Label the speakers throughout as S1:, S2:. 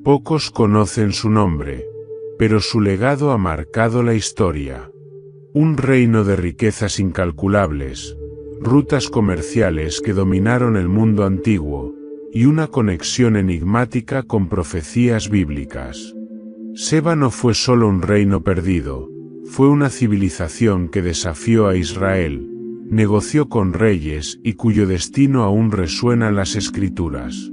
S1: Pocos conocen su nombre, pero su legado ha marcado la historia. Un reino de riquezas incalculables, rutas comerciales que dominaron el mundo antiguo, y una conexión enigmática con profecías bíblicas. Seba no fue solo un reino perdido, fue una civilización que desafió a Israel, negoció con reyes y cuyo destino aún resuena en las Escrituras.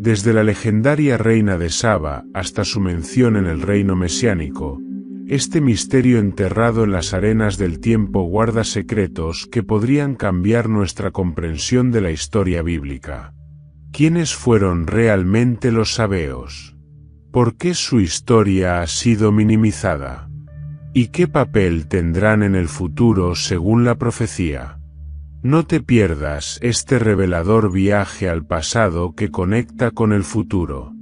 S1: Desde la legendaria reina de Saba hasta su mención en el reino mesiánico, este misterio enterrado en las arenas del tiempo guarda secretos que podrían cambiar nuestra comprensión de la historia bíblica. ¿Quiénes fueron realmente los sabeos? ¿Por qué su historia ha sido minimizada? ¿Y qué papel tendrán en el futuro según la profecía? No te pierdas este revelador viaje al pasado que conecta con el futuro.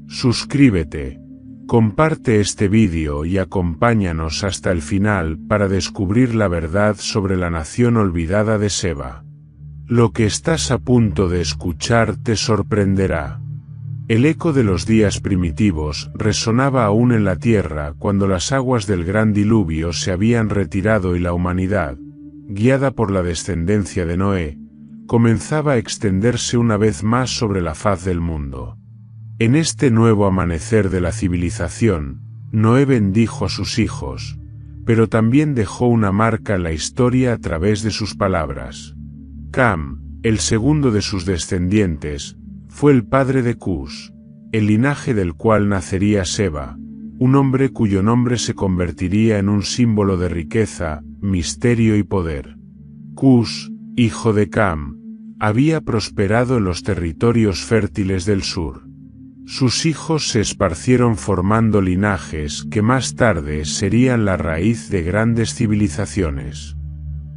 S1: Suscríbete, comparte este vídeo y acompáñanos hasta el final para descubrir la verdad sobre la nación olvidada de Seba. Lo que estás a punto de escuchar te sorprenderá. El eco de los días primitivos resonaba aún en la tierra cuando las aguas del gran diluvio se habían retirado y la humanidad, guiada por la descendencia de Noé, comenzaba a extenderse una vez más sobre la faz del mundo. En este nuevo amanecer de la civilización, Noé bendijo a sus hijos, pero también dejó una marca en la historia a través de sus palabras. Cam, el segundo de sus descendientes, fue el padre de Cus, el linaje del cual nacería Seba, un hombre cuyo nombre se convertiría en un símbolo de riqueza, misterio y poder. Cus, hijo de Cam, había prosperado en los territorios fértiles del sur. Sus hijos se esparcieron formando linajes que más tarde serían la raíz de grandes civilizaciones.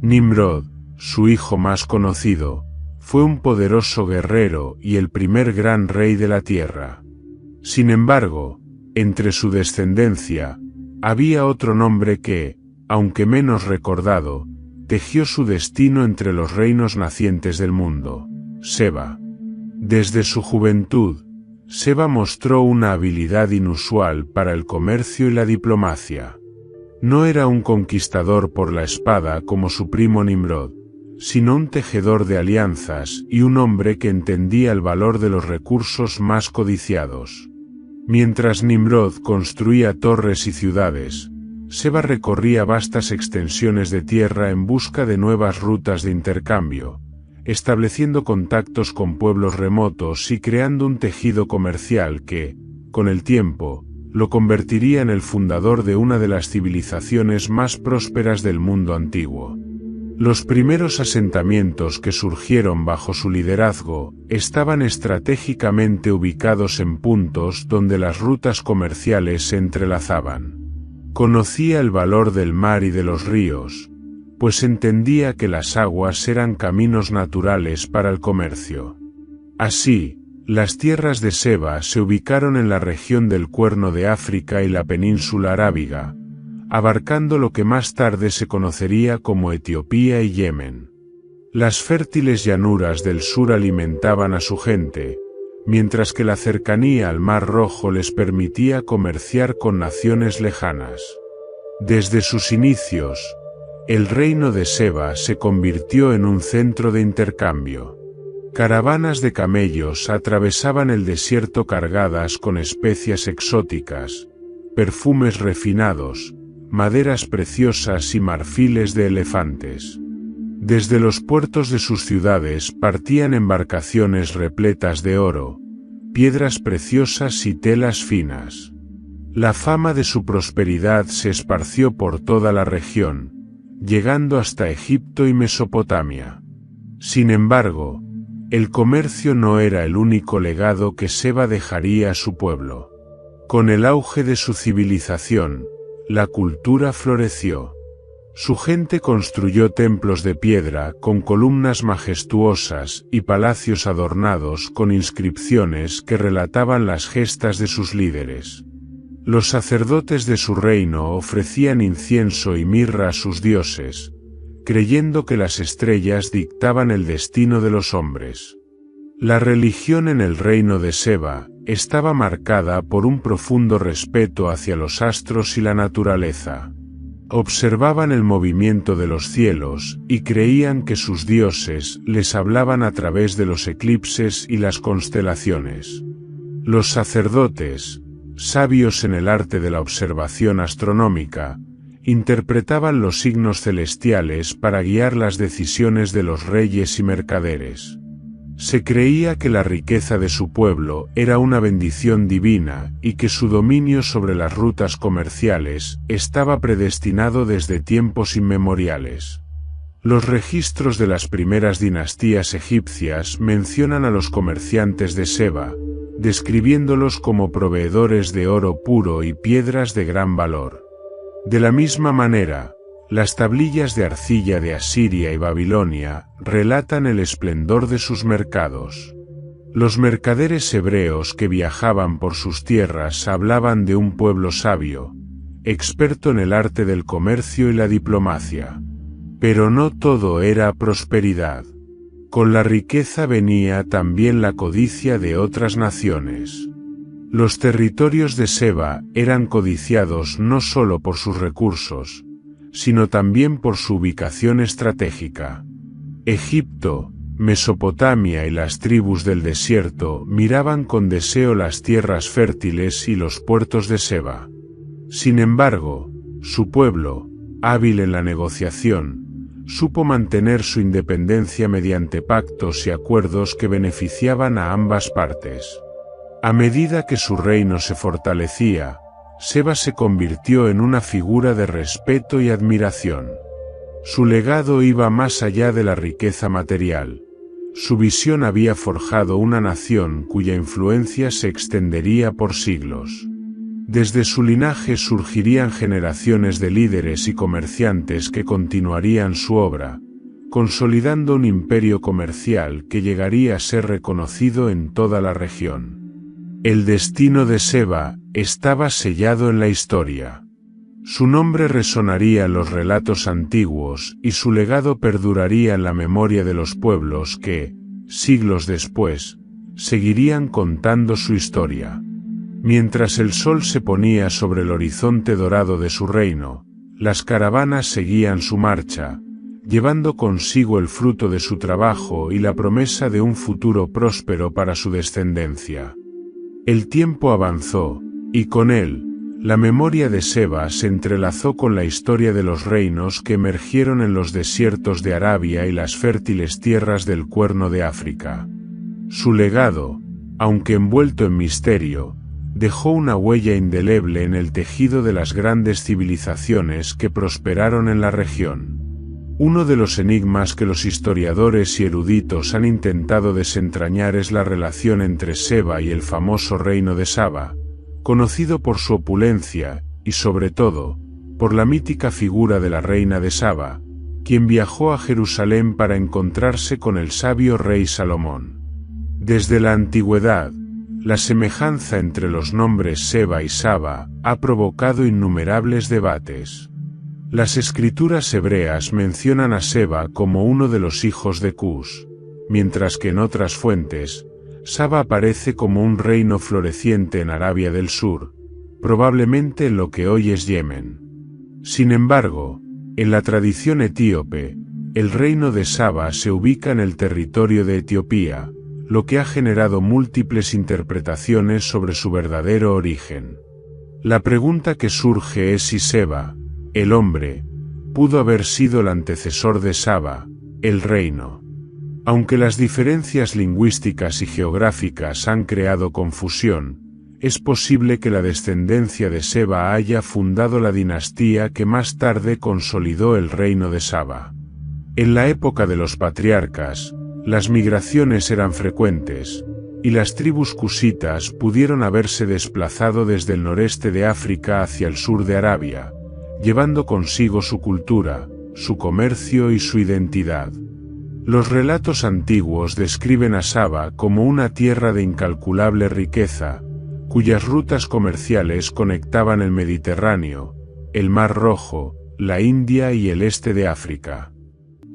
S1: Nimrod, su hijo más conocido, fue un poderoso guerrero y el primer gran rey de la tierra. Sin embargo, entre su descendencia, había otro nombre que, aunque menos recordado, tejió su destino entre los reinos nacientes del mundo: Seba. Desde su juventud, Seba mostró una habilidad inusual para el comercio y la diplomacia. No era un conquistador por la espada como su primo Nimrod, sino un tejedor de alianzas y un hombre que entendía el valor de los recursos más codiciados. Mientras Nimrod construía torres y ciudades, Seba recorría vastas extensiones de tierra en busca de nuevas rutas de intercambio, estableciendo contactos con pueblos remotos y creando un tejido comercial que, con el tiempo, lo convertiría en el fundador de una de las civilizaciones más prósperas del mundo antiguo. Los primeros asentamientos que surgieron bajo su liderazgo estaban estratégicamente ubicados en puntos donde las rutas comerciales se entrelazaban. Conocía el valor del mar y de los ríos, pues entendía que las aguas eran caminos naturales para el comercio. Así, las tierras de Seba se ubicaron en la región del Cuerno de África y la península arábiga, abarcando lo que más tarde se conocería como Etiopía y Yemen. Las fértiles llanuras del sur alimentaban a su gente, mientras que la cercanía al Mar Rojo les permitía comerciar con naciones lejanas. Desde sus inicios, el reino de Seba se convirtió en un centro de intercambio. Caravanas de camellos atravesaban el desierto cargadas con especias exóticas, perfumes refinados, maderas preciosas y marfiles de elefantes. Desde los puertos de sus ciudades partían embarcaciones repletas de oro, piedras preciosas y telas finas. La fama de su prosperidad se esparció por toda la región, llegando hasta Egipto y Mesopotamia. Sin embargo, el comercio no era el único legado que Seba dejaría a su pueblo. Con el auge de su civilización, la cultura floreció. Su gente construyó templos de piedra con columnas majestuosas y palacios adornados con inscripciones que relataban las gestas de sus líderes. Los sacerdotes de su reino ofrecían incienso y mirra a sus dioses, creyendo que las estrellas dictaban el destino de los hombres. La religión en el reino de Seba estaba marcada por un profundo respeto hacia los astros y la naturaleza. Observaban el movimiento de los cielos y creían que sus dioses les hablaban a través de los eclipses y las constelaciones. Los sacerdotes, sabios en el arte de la observación astronómica, interpretaban los signos celestiales para guiar las decisiones de los reyes y mercaderes. Se creía que la riqueza de su pueblo era una bendición divina y que su dominio sobre las rutas comerciales estaba predestinado desde tiempos inmemoriales. Los registros de las primeras dinastías egipcias mencionan a los comerciantes de Seba, describiéndolos como proveedores de oro puro y piedras de gran valor. De la misma manera, las tablillas de arcilla de Asiria y Babilonia relatan el esplendor de sus mercados. Los mercaderes hebreos que viajaban por sus tierras hablaban de un pueblo sabio, experto en el arte del comercio y la diplomacia. Pero no todo era prosperidad. Con la riqueza venía también la codicia de otras naciones. Los territorios de Seba eran codiciados no solo por sus recursos, sino también por su ubicación estratégica. Egipto, Mesopotamia y las tribus del desierto miraban con deseo las tierras fértiles y los puertos de Seba. Sin embargo, su pueblo, hábil en la negociación, supo mantener su independencia mediante pactos y acuerdos que beneficiaban a ambas partes. A medida que su reino se fortalecía, Seba se convirtió en una figura de respeto y admiración. Su legado iba más allá de la riqueza material. Su visión había forjado una nación cuya influencia se extendería por siglos. Desde su linaje surgirían generaciones de líderes y comerciantes que continuarían su obra, consolidando un imperio comercial que llegaría a ser reconocido en toda la región. El destino de Seba estaba sellado en la historia. Su nombre resonaría en los relatos antiguos y su legado perduraría en la memoria de los pueblos que, siglos después, seguirían contando su historia. Mientras el sol se ponía sobre el horizonte dorado de su reino, las caravanas seguían su marcha, llevando consigo el fruto de su trabajo y la promesa de un futuro próspero para su descendencia. El tiempo avanzó, y con él, la memoria de Seba se entrelazó con la historia de los reinos que emergieron en los desiertos de Arabia y las fértiles tierras del Cuerno de África. Su legado, aunque envuelto en misterio, dejó una huella indeleble en el tejido de las grandes civilizaciones que prosperaron en la región. Uno de los enigmas que los historiadores y eruditos han intentado desentrañar es la relación entre Seba y el famoso reino de Saba, conocido por su opulencia, y sobre todo, por la mítica figura de la reina de Saba, quien viajó a Jerusalén para encontrarse con el sabio rey Salomón. Desde la antigüedad, la semejanza entre los nombres Seba y Saba ha provocado innumerables debates. Las escrituras hebreas mencionan a Seba como uno de los hijos de Cus, mientras que en otras fuentes, Saba aparece como un reino floreciente en Arabia del Sur, probablemente en lo que hoy es Yemen. Sin embargo, en la tradición etíope, el reino de Saba se ubica en el territorio de Etiopía, lo que ha generado múltiples interpretaciones sobre su verdadero origen. La pregunta que surge es si Seba, el hombre, pudo haber sido el antecesor de Saba, el reino. Aunque las diferencias lingüísticas y geográficas han creado confusión, es posible que la descendencia de Seba haya fundado la dinastía que más tarde consolidó el reino de Saba. En la época de los patriarcas, las migraciones eran frecuentes, y las tribus cusitas pudieron haberse desplazado desde el noreste de África hacia el sur de Arabia, llevando consigo su cultura, su comercio y su identidad. Los relatos antiguos describen a Saba como una tierra de incalculable riqueza, cuyas rutas comerciales conectaban el Mediterráneo, el Mar Rojo, la India y el este de África.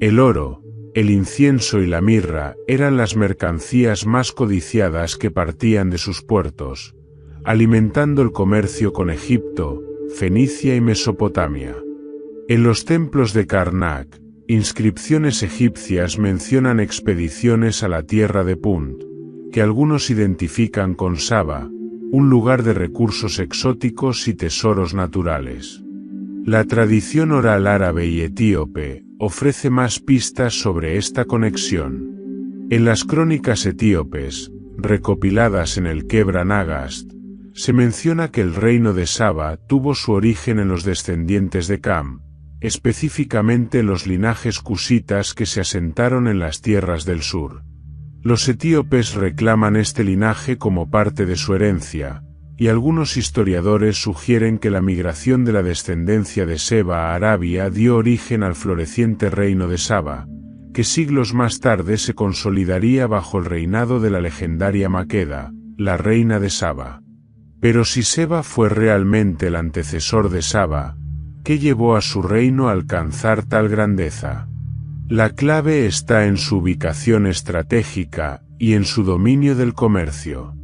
S1: El oro, El incienso y la mirra eran las mercancías más codiciadas que partían de sus puertos, alimentando el comercio con Egipto, Fenicia y Mesopotamia. En los templos de Karnak, inscripciones egipcias mencionan expediciones a la tierra de Punt, que algunos identifican con Saba, un lugar de recursos exóticos y tesoros naturales. La tradición oral árabe y etíope ofrece más pistas sobre esta conexión. En las crónicas etíopes, recopiladas en el Kebra Nagast, se menciona que el reino de Saba tuvo su origen en los descendientes de Cam, específicamente en los linajes cusitas que se asentaron en las tierras del sur. Los etíopes reclaman este linaje como parte de su herencia, y algunos historiadores sugieren que la migración de la descendencia de Seba a Arabia dio origen al floreciente reino de Saba, que siglos más tarde se consolidaría bajo el reinado de la legendaria Maqueda, la reina de Saba. Pero si Seba fue realmente el antecesor de Saba, ¿qué llevó a su reino a alcanzar tal grandeza? La clave está en su ubicación estratégica y en su dominio del comercio.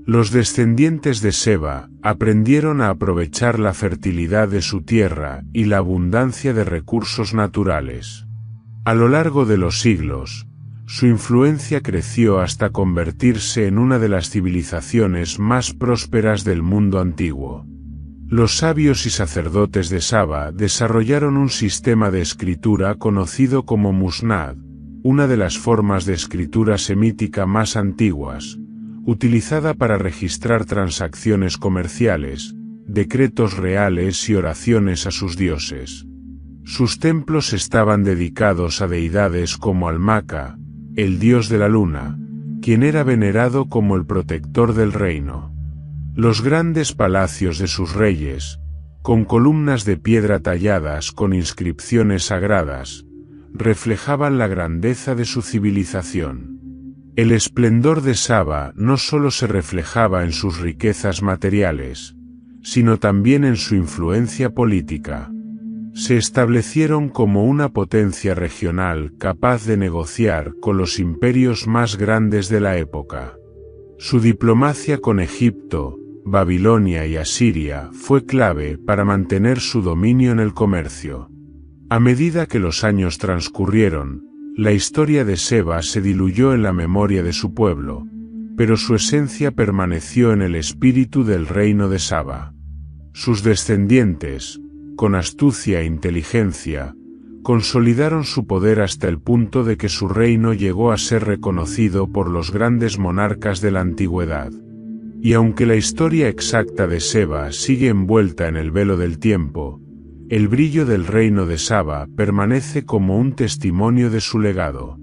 S1: Los descendientes de Seba aprendieron a aprovechar la fertilidad de su tierra y la abundancia de recursos naturales. A lo largo de los siglos, su influencia creció hasta convertirse en una de las civilizaciones más prósperas del mundo antiguo. Los sabios y sacerdotes de Saba desarrollaron un sistema de escritura conocido como Musnad, una de las formas de escritura semítica más antiguas, utilizada para registrar transacciones comerciales, decretos reales y oraciones a sus dioses. Sus templos estaban dedicados a deidades como Almaka, el dios de la luna, quien era venerado como el protector del reino. Los grandes palacios de sus reyes, con columnas de piedra talladas con inscripciones sagradas, reflejaban la grandeza de su civilización. El esplendor de Saba no solo se reflejaba en sus riquezas materiales, sino también en su influencia política. Se establecieron como una potencia regional capaz de negociar con los imperios más grandes de la época. Su diplomacia con Egipto, Babilonia y Asiria fue clave para mantener su dominio en el comercio. A medida que los años transcurrieron, la historia de Seba se diluyó en la memoria de su pueblo, pero su esencia permaneció en el espíritu del reino de Saba. Sus descendientes, con astucia e inteligencia, consolidaron su poder hasta el punto de que su reino llegó a ser reconocido por los grandes monarcas de la antigüedad. Y aunque la historia exacta de Seba sigue envuelta en el velo del tiempo, el brillo del reino de Saba permanece como un testimonio de su legado.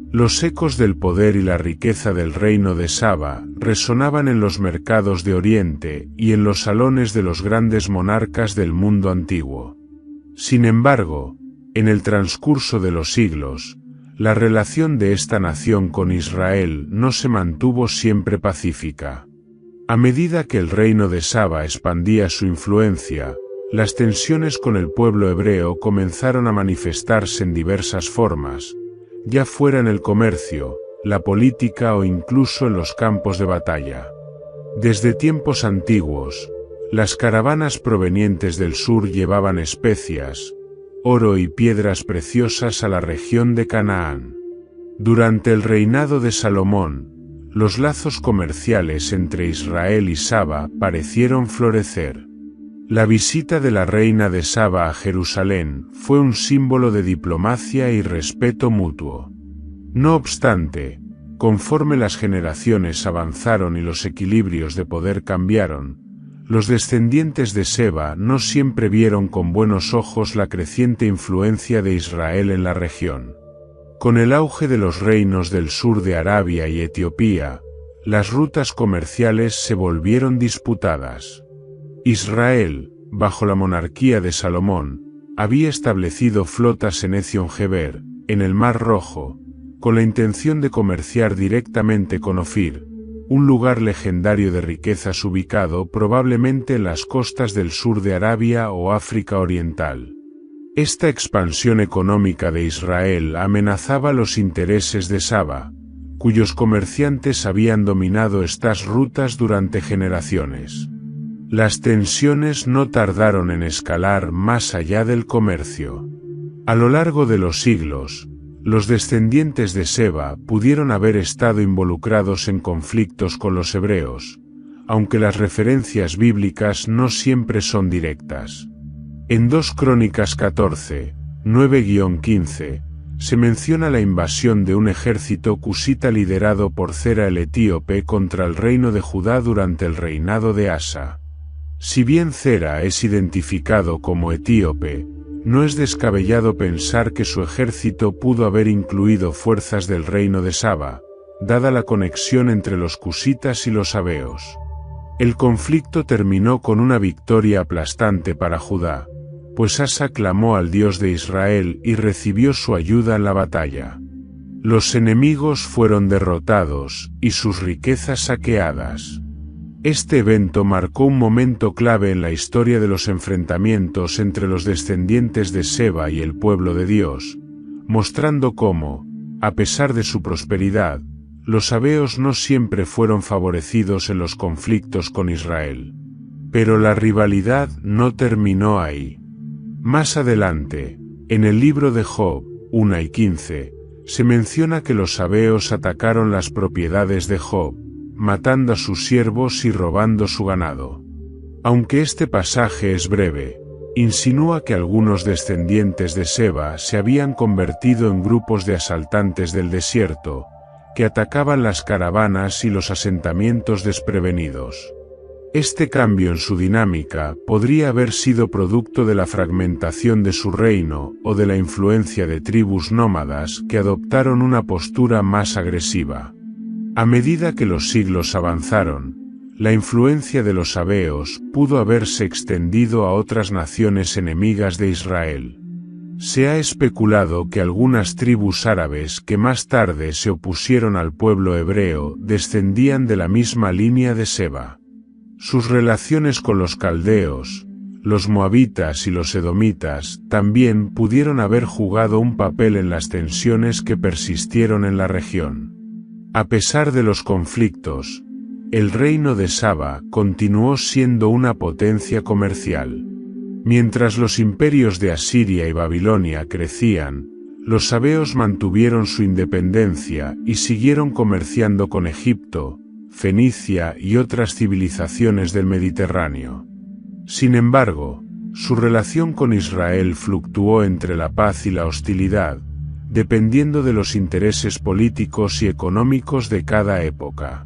S1: Los ecos del poder y la riqueza del reino de Saba resonaban en los mercados de Oriente y en los salones de los grandes monarcas del mundo antiguo. Sin embargo, en el transcurso de los siglos, la relación de esta nación con Israel no se mantuvo siempre pacífica. A medida que el reino de Saba expandía su influencia, las tensiones con el pueblo hebreo comenzaron a manifestarse en diversas formas, ya fuera en el comercio, la política o incluso en los campos de batalla. Desde tiempos antiguos, las caravanas provenientes del sur llevaban especias, oro y piedras preciosas a la región de Canaán. Durante el reinado de Salomón, los lazos comerciales entre Israel y Saba parecieron florecer. La visita de la reina de Saba a Jerusalén fue un símbolo de diplomacia y respeto mutuo. No obstante, conforme las generaciones avanzaron y los equilibrios de poder cambiaron, los descendientes de Seba no siempre vieron con buenos ojos la creciente influencia de Israel en la región. Con el auge de los reinos del sur de Arabia y Etiopía, las rutas comerciales se volvieron disputadas. Israel, bajo la monarquía de Salomón, había establecido flotas en Ezion-Geber, en el Mar Rojo, con la intención de comerciar directamente con Ofir, un lugar legendario de riquezas ubicado probablemente en las costas del sur de Arabia o África Oriental. Esta expansión económica de Israel amenazaba los intereses de Saba, cuyos comerciantes habían dominado estas rutas durante generaciones. Las tensiones no tardaron en escalar más allá del comercio. A lo largo de los siglos, los descendientes de Seba pudieron haber estado involucrados en conflictos con los hebreos, aunque las referencias bíblicas no siempre son directas. En 2 Crónicas 14, 9-15, se menciona la invasión de un ejército cusita liderado por Zera el etíope contra el reino de Judá durante el reinado de Asa. Si bien Zera es identificado como etíope, no es descabellado pensar que su ejército pudo haber incluido fuerzas del reino de Saba, dada la conexión entre los cusitas y los sabeos. El conflicto terminó con una victoria aplastante para Judá, pues Asa clamó al Dios de Israel y recibió su ayuda en la batalla. Los enemigos fueron derrotados y sus riquezas saqueadas. Este evento marcó un momento clave en la historia de los enfrentamientos entre los descendientes de Seba y el pueblo de Dios, mostrando cómo, a pesar de su prosperidad, los sabeos no siempre fueron favorecidos en los conflictos con Israel. Pero la rivalidad no terminó ahí. Más adelante, en el libro de Job 1:15, se menciona que los sabeos atacaron las propiedades de Job, matando a sus siervos y robando su ganado. Aunque este pasaje es breve, insinúa que algunos descendientes de Seba se habían convertido en grupos de asaltantes del desierto, que atacaban las caravanas y los asentamientos desprevenidos. Este cambio en su dinámica podría haber sido producto de la fragmentación de su reino o de la influencia de tribus nómadas que adoptaron una postura más agresiva. A medida que los siglos avanzaron, la influencia de los sabeos pudo haberse extendido a otras naciones enemigas de Israel. Se ha especulado que algunas tribus árabes que más tarde se opusieron al pueblo hebreo descendían de la misma línea de Seba. Sus relaciones con los caldeos, los moabitas y los edomitas también pudieron haber jugado un papel en las tensiones que persistieron en la región. A pesar de los conflictos, el reino de Saba continuó siendo una potencia comercial. Mientras los imperios de Asiria y Babilonia crecían, los sabeos mantuvieron su independencia y siguieron comerciando con Egipto, Fenicia y otras civilizaciones del Mediterráneo. Sin embargo, su relación con Israel fluctuó entre la paz y la hostilidad, dependiendo de los intereses políticos y económicos de cada época.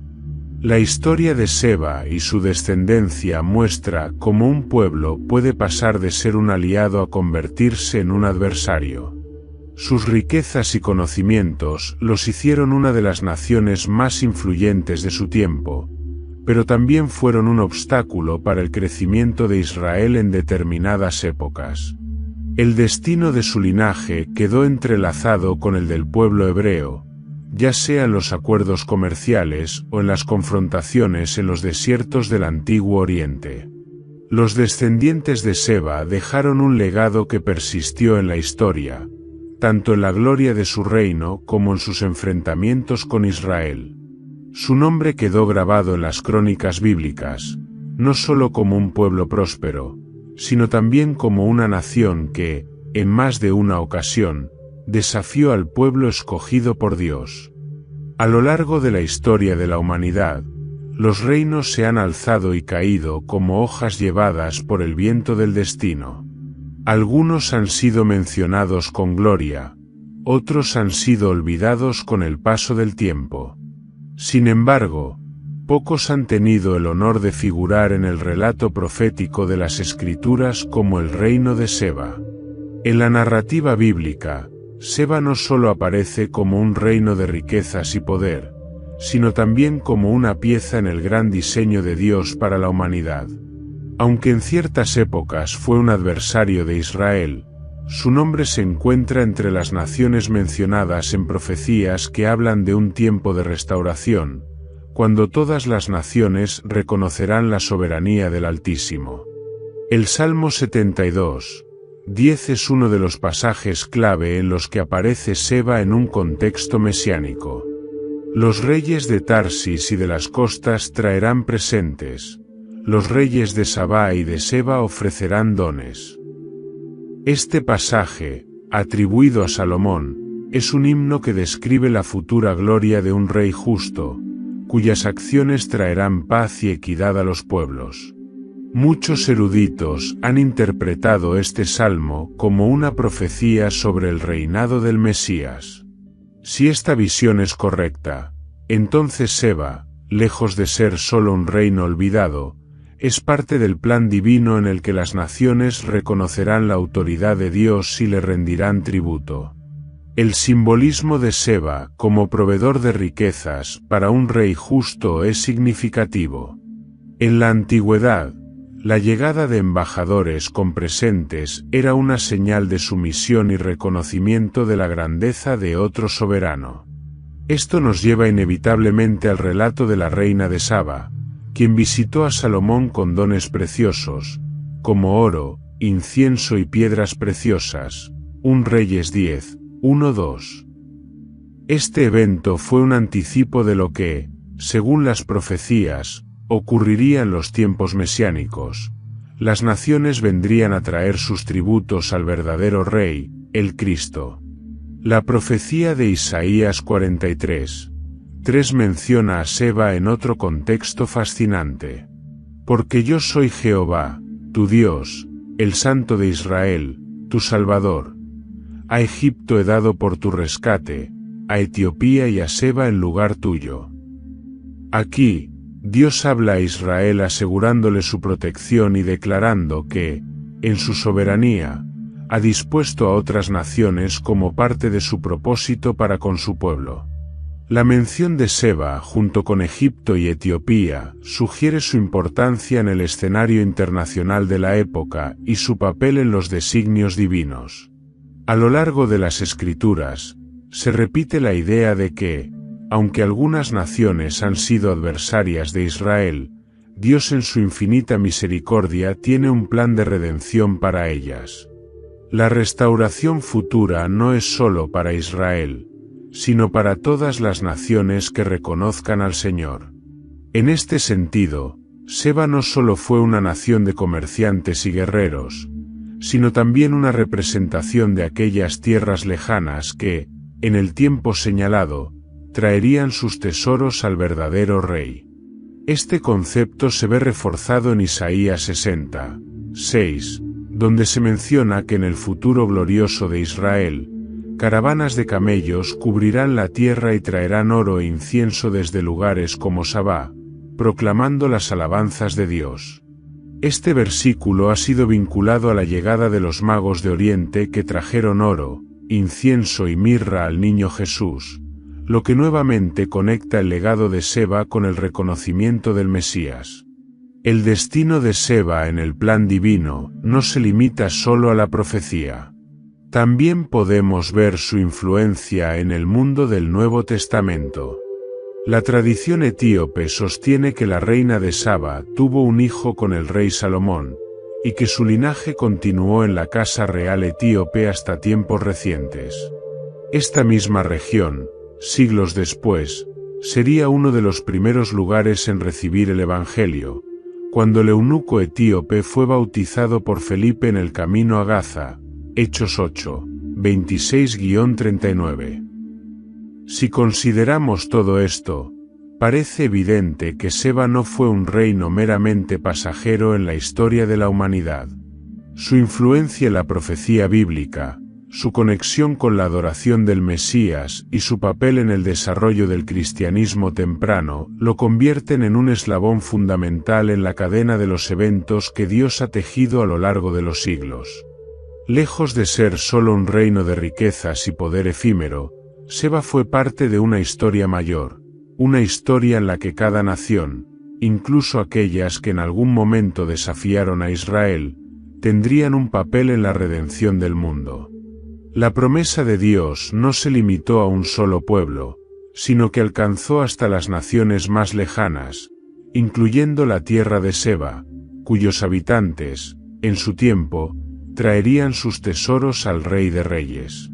S1: La historia de Seba y su descendencia muestra cómo un pueblo puede pasar de ser un aliado a convertirse en un adversario. Sus riquezas y conocimientos los hicieron una de las naciones más influyentes de su tiempo, pero también fueron un obstáculo para el crecimiento de Israel en determinadas épocas. El destino de su linaje quedó entrelazado con el del pueblo hebreo, ya sea en los acuerdos comerciales o en las confrontaciones en los desiertos del Antiguo Oriente. Los descendientes de Seba dejaron un legado que persistió en la historia, tanto en la gloria de su reino como en sus enfrentamientos con Israel. Su nombre quedó grabado en las crónicas bíblicas, no solo como un pueblo próspero, sino también como una nación que, en más de una ocasión, desafió al pueblo escogido por Dios. A lo largo de la historia de la humanidad, los reinos se han alzado y caído como hojas llevadas por el viento del destino. Algunos han sido mencionados con gloria, otros han sido olvidados con el paso del tiempo. Sin embargo, pocos han tenido el honor de figurar en el relato profético de las Escrituras como el reino de Seba. En la narrativa bíblica, Seba no solo aparece como un reino de riquezas y poder, sino también como una pieza en el gran diseño de Dios para la humanidad. Aunque en ciertas épocas fue un adversario de Israel, su nombre se encuentra entre las naciones mencionadas en profecías que hablan de un tiempo de restauración, cuando todas las naciones reconocerán la soberanía del Altísimo. El Salmo 72, 10 es uno de los pasajes clave en los que aparece Seba en un contexto mesiánico. Los reyes de Tarsis y de las costas traerán presentes. Los reyes de Sabá y de Seba ofrecerán dones. Este pasaje, atribuido a Salomón, es un himno que describe la futura gloria de un rey justo, cuyas acciones traerán paz y equidad a los pueblos. Muchos eruditos han interpretado este salmo como una profecía sobre el reinado del Mesías. Si esta visión es correcta, entonces Seba, lejos de ser solo un reino olvidado, es parte del plan divino en el que las naciones reconocerán la autoridad de Dios y le rendirán tributo. El simbolismo de Seba como proveedor de riquezas para un rey justo es significativo. En la antigüedad, la llegada de embajadores con presentes era una señal de sumisión y reconocimiento de la grandeza de otro soberano. Esto nos lleva inevitablemente al relato de la reina de Saba, quien visitó a Salomón con dones preciosos, como oro, incienso y piedras preciosas. 1 Reyes 10, 1-2. Este evento fue un anticipo de lo que, según las profecías, ocurriría en los tiempos mesiánicos. Las naciones vendrían a traer sus tributos al verdadero Rey, el Cristo. La profecía de Isaías 43:3 menciona a Seba en otro contexto fascinante. Porque yo soy Jehová, tu Dios, el Santo de Israel, tu Salvador. A Egipto he dado por tu rescate, a Etiopía y a Seba en lugar tuyo. Aquí, Dios habla a Israel asegurándole su protección y declarando que, en su soberanía, ha dispuesto a otras naciones como parte de su propósito para con su pueblo. La mención de Seba junto con Egipto y Etiopía sugiere su importancia en el escenario internacional de la época y su papel en los designios divinos. A lo largo de las Escrituras, se repite la idea de que, aunque algunas naciones han sido adversarias de Israel, Dios en su infinita misericordia tiene un plan de redención para ellas. La restauración futura no es solo para Israel, sino para todas las naciones que reconozcan al Señor. En este sentido, Seba no solo fue una nación de comerciantes y guerreros, sino también una representación de aquellas tierras lejanas que, en el tiempo señalado, traerían sus tesoros al verdadero Rey. Este concepto se ve reforzado en Isaías 60:6, donde se menciona que en el futuro glorioso de Israel, caravanas de camellos cubrirán la tierra y traerán oro e incienso desde lugares como Sabá, proclamando las alabanzas de Dios. Este versículo ha sido vinculado a la llegada de los magos de Oriente que trajeron oro, incienso y mirra al niño Jesús, lo que nuevamente conecta el legado de Seba con el reconocimiento del Mesías. El destino de Seba en el plan divino no se limita solo a la profecía. También podemos ver su influencia en el mundo del Nuevo Testamento. La tradición etíope sostiene que la reina de Saba tuvo un hijo con el rey Salomón, y que su linaje continuó en la casa real etíope hasta tiempos recientes. Esta misma región, siglos después, sería uno de los primeros lugares en recibir el Evangelio, cuando el eunuco etíope fue bautizado por Felipe en el camino a Gaza, Hechos 8:26-39. Si consideramos todo esto, parece evidente que Seba no fue un reino meramente pasajero en la historia de la humanidad. Su influencia en la profecía bíblica, su conexión con la adoración del Mesías y su papel en el desarrollo del cristianismo temprano lo convierten en un eslabón fundamental en la cadena de los eventos que Dios ha tejido a lo largo de los siglos. Lejos de ser solo un reino de riquezas y poder efímero, Seba fue parte de una historia mayor, una historia en la que cada nación, incluso aquellas que en algún momento desafiaron a Israel, tendrían un papel en la redención del mundo. La promesa de Dios no se limitó a un solo pueblo, sino que alcanzó hasta las naciones más lejanas, incluyendo la tierra de Seba, cuyos habitantes, en su tiempo, traerían sus tesoros al Rey de Reyes.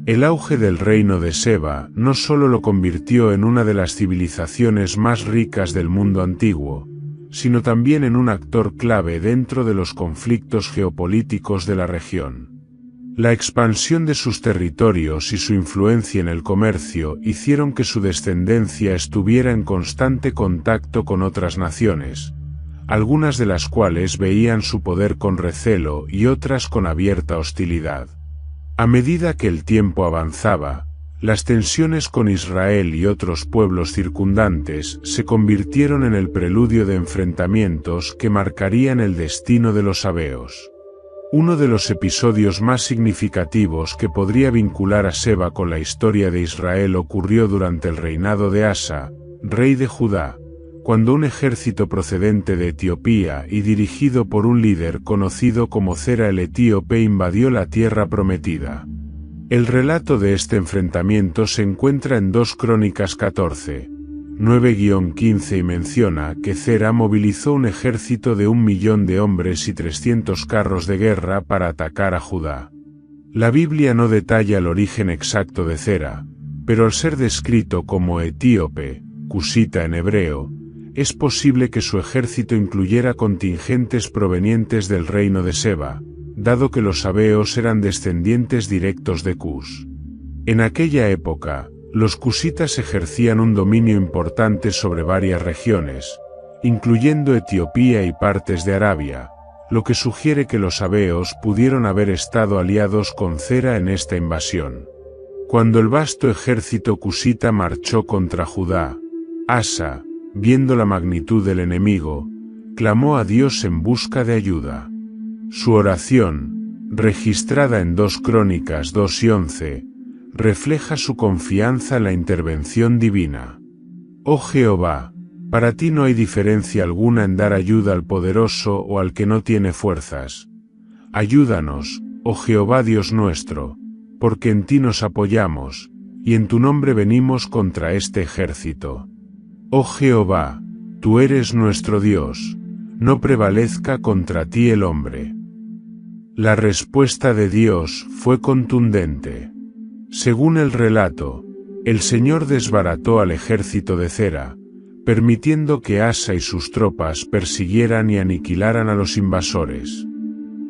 S1: El auge del reino de Seba no solo lo convirtió en una de las civilizaciones más ricas del mundo antiguo, sino también en un actor clave dentro de los conflictos geopolíticos de la región. La expansión de sus territorios y su influencia en el comercio hicieron que su descendencia estuviera en constante contacto con otras naciones, algunas de las cuales veían su poder con recelo y otras con abierta hostilidad. A medida que el tiempo avanzaba, las tensiones con Israel y otros pueblos circundantes se convirtieron en el preludio de enfrentamientos que marcarían el destino de los sabeos. Uno de los episodios más significativos que podría vincular a Seba con la historia de Israel ocurrió durante el reinado de Asa, rey de Judá, cuando un ejército procedente de Etiopía y dirigido por un líder conocido como Zera el etíope invadió la tierra prometida. El relato de este enfrentamiento se encuentra en 2 Crónicas 14, 9-15 y menciona que Zera movilizó un ejército de 1.000.000 de hombres y 300 carros de guerra para atacar a Judá. La Biblia no detalla el origen exacto de Zera, pero al ser descrito como etíope, cusita en hebreo, es posible que su ejército incluyera contingentes provenientes del reino de Seba, dado que los sabeos eran descendientes directos de Cus. En aquella época, los cusitas ejercían un dominio importante sobre varias regiones, incluyendo Etiopía y partes de Arabia, lo que sugiere que los sabeos pudieron haber estado aliados con Zera en esta invasión. Cuando el vasto ejército cusita marchó contra Judá, Asa, viendo la magnitud del enemigo, clamó a Dios en busca de ayuda. Su oración, registrada en 2 Crónicas 2-11, refleja su confianza en la intervención divina. Oh Jehová, para ti no hay diferencia alguna en dar ayuda al poderoso o al que no tiene fuerzas. Ayúdanos, oh Jehová Dios nuestro, porque en ti nos apoyamos, y en tu nombre venimos contra este ejército. Oh Jehová, tú eres nuestro Dios, no prevalezca contra ti el hombre. La respuesta de Dios fue contundente. Según el relato, el Señor desbarató al ejército de Zera, permitiendo que Asa y sus tropas persiguieran y aniquilaran a los invasores.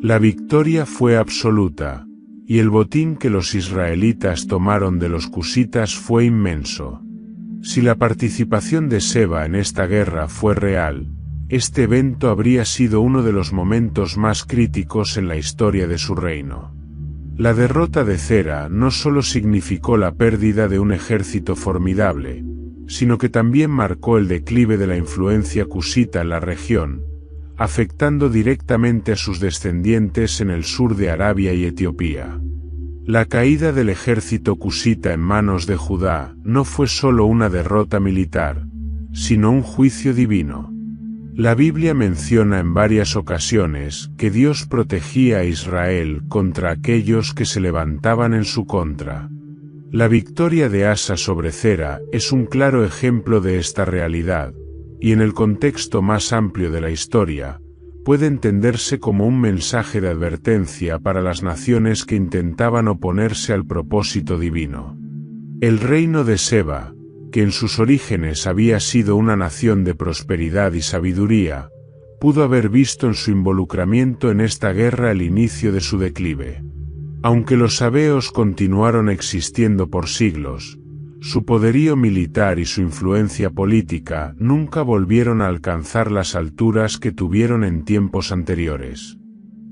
S1: La victoria fue absoluta, y el botín que los israelitas tomaron de los cusitas fue inmenso. Si la participación de Seba en esta guerra fue real, este evento habría sido uno de los momentos más críticos en la historia de su reino. La derrota de Zera no solo significó la pérdida de un ejército formidable, sino que también marcó el declive de la influencia cusita en la región, afectando directamente a sus descendientes en el sur de Arabia y Etiopía. La caída del ejército cusita en manos de Judá no fue solo una derrota militar, sino un juicio divino. La Biblia menciona en varias ocasiones que Dios protegía a Israel contra aquellos que se levantaban en su contra. La victoria de Asa sobre Zera es un claro ejemplo de esta realidad, y en el contexto más amplio de la historia, puede entenderse como un mensaje de advertencia para las naciones que intentaban oponerse al propósito divino. El reino de Seba, que en sus orígenes había sido una nación de prosperidad y sabiduría, pudo haber visto en su involucramiento en esta guerra el inicio de su declive. Aunque los sabeos continuaron existiendo por siglos, su poderío militar y su influencia política nunca volvieron a alcanzar las alturas que tuvieron en tiempos anteriores.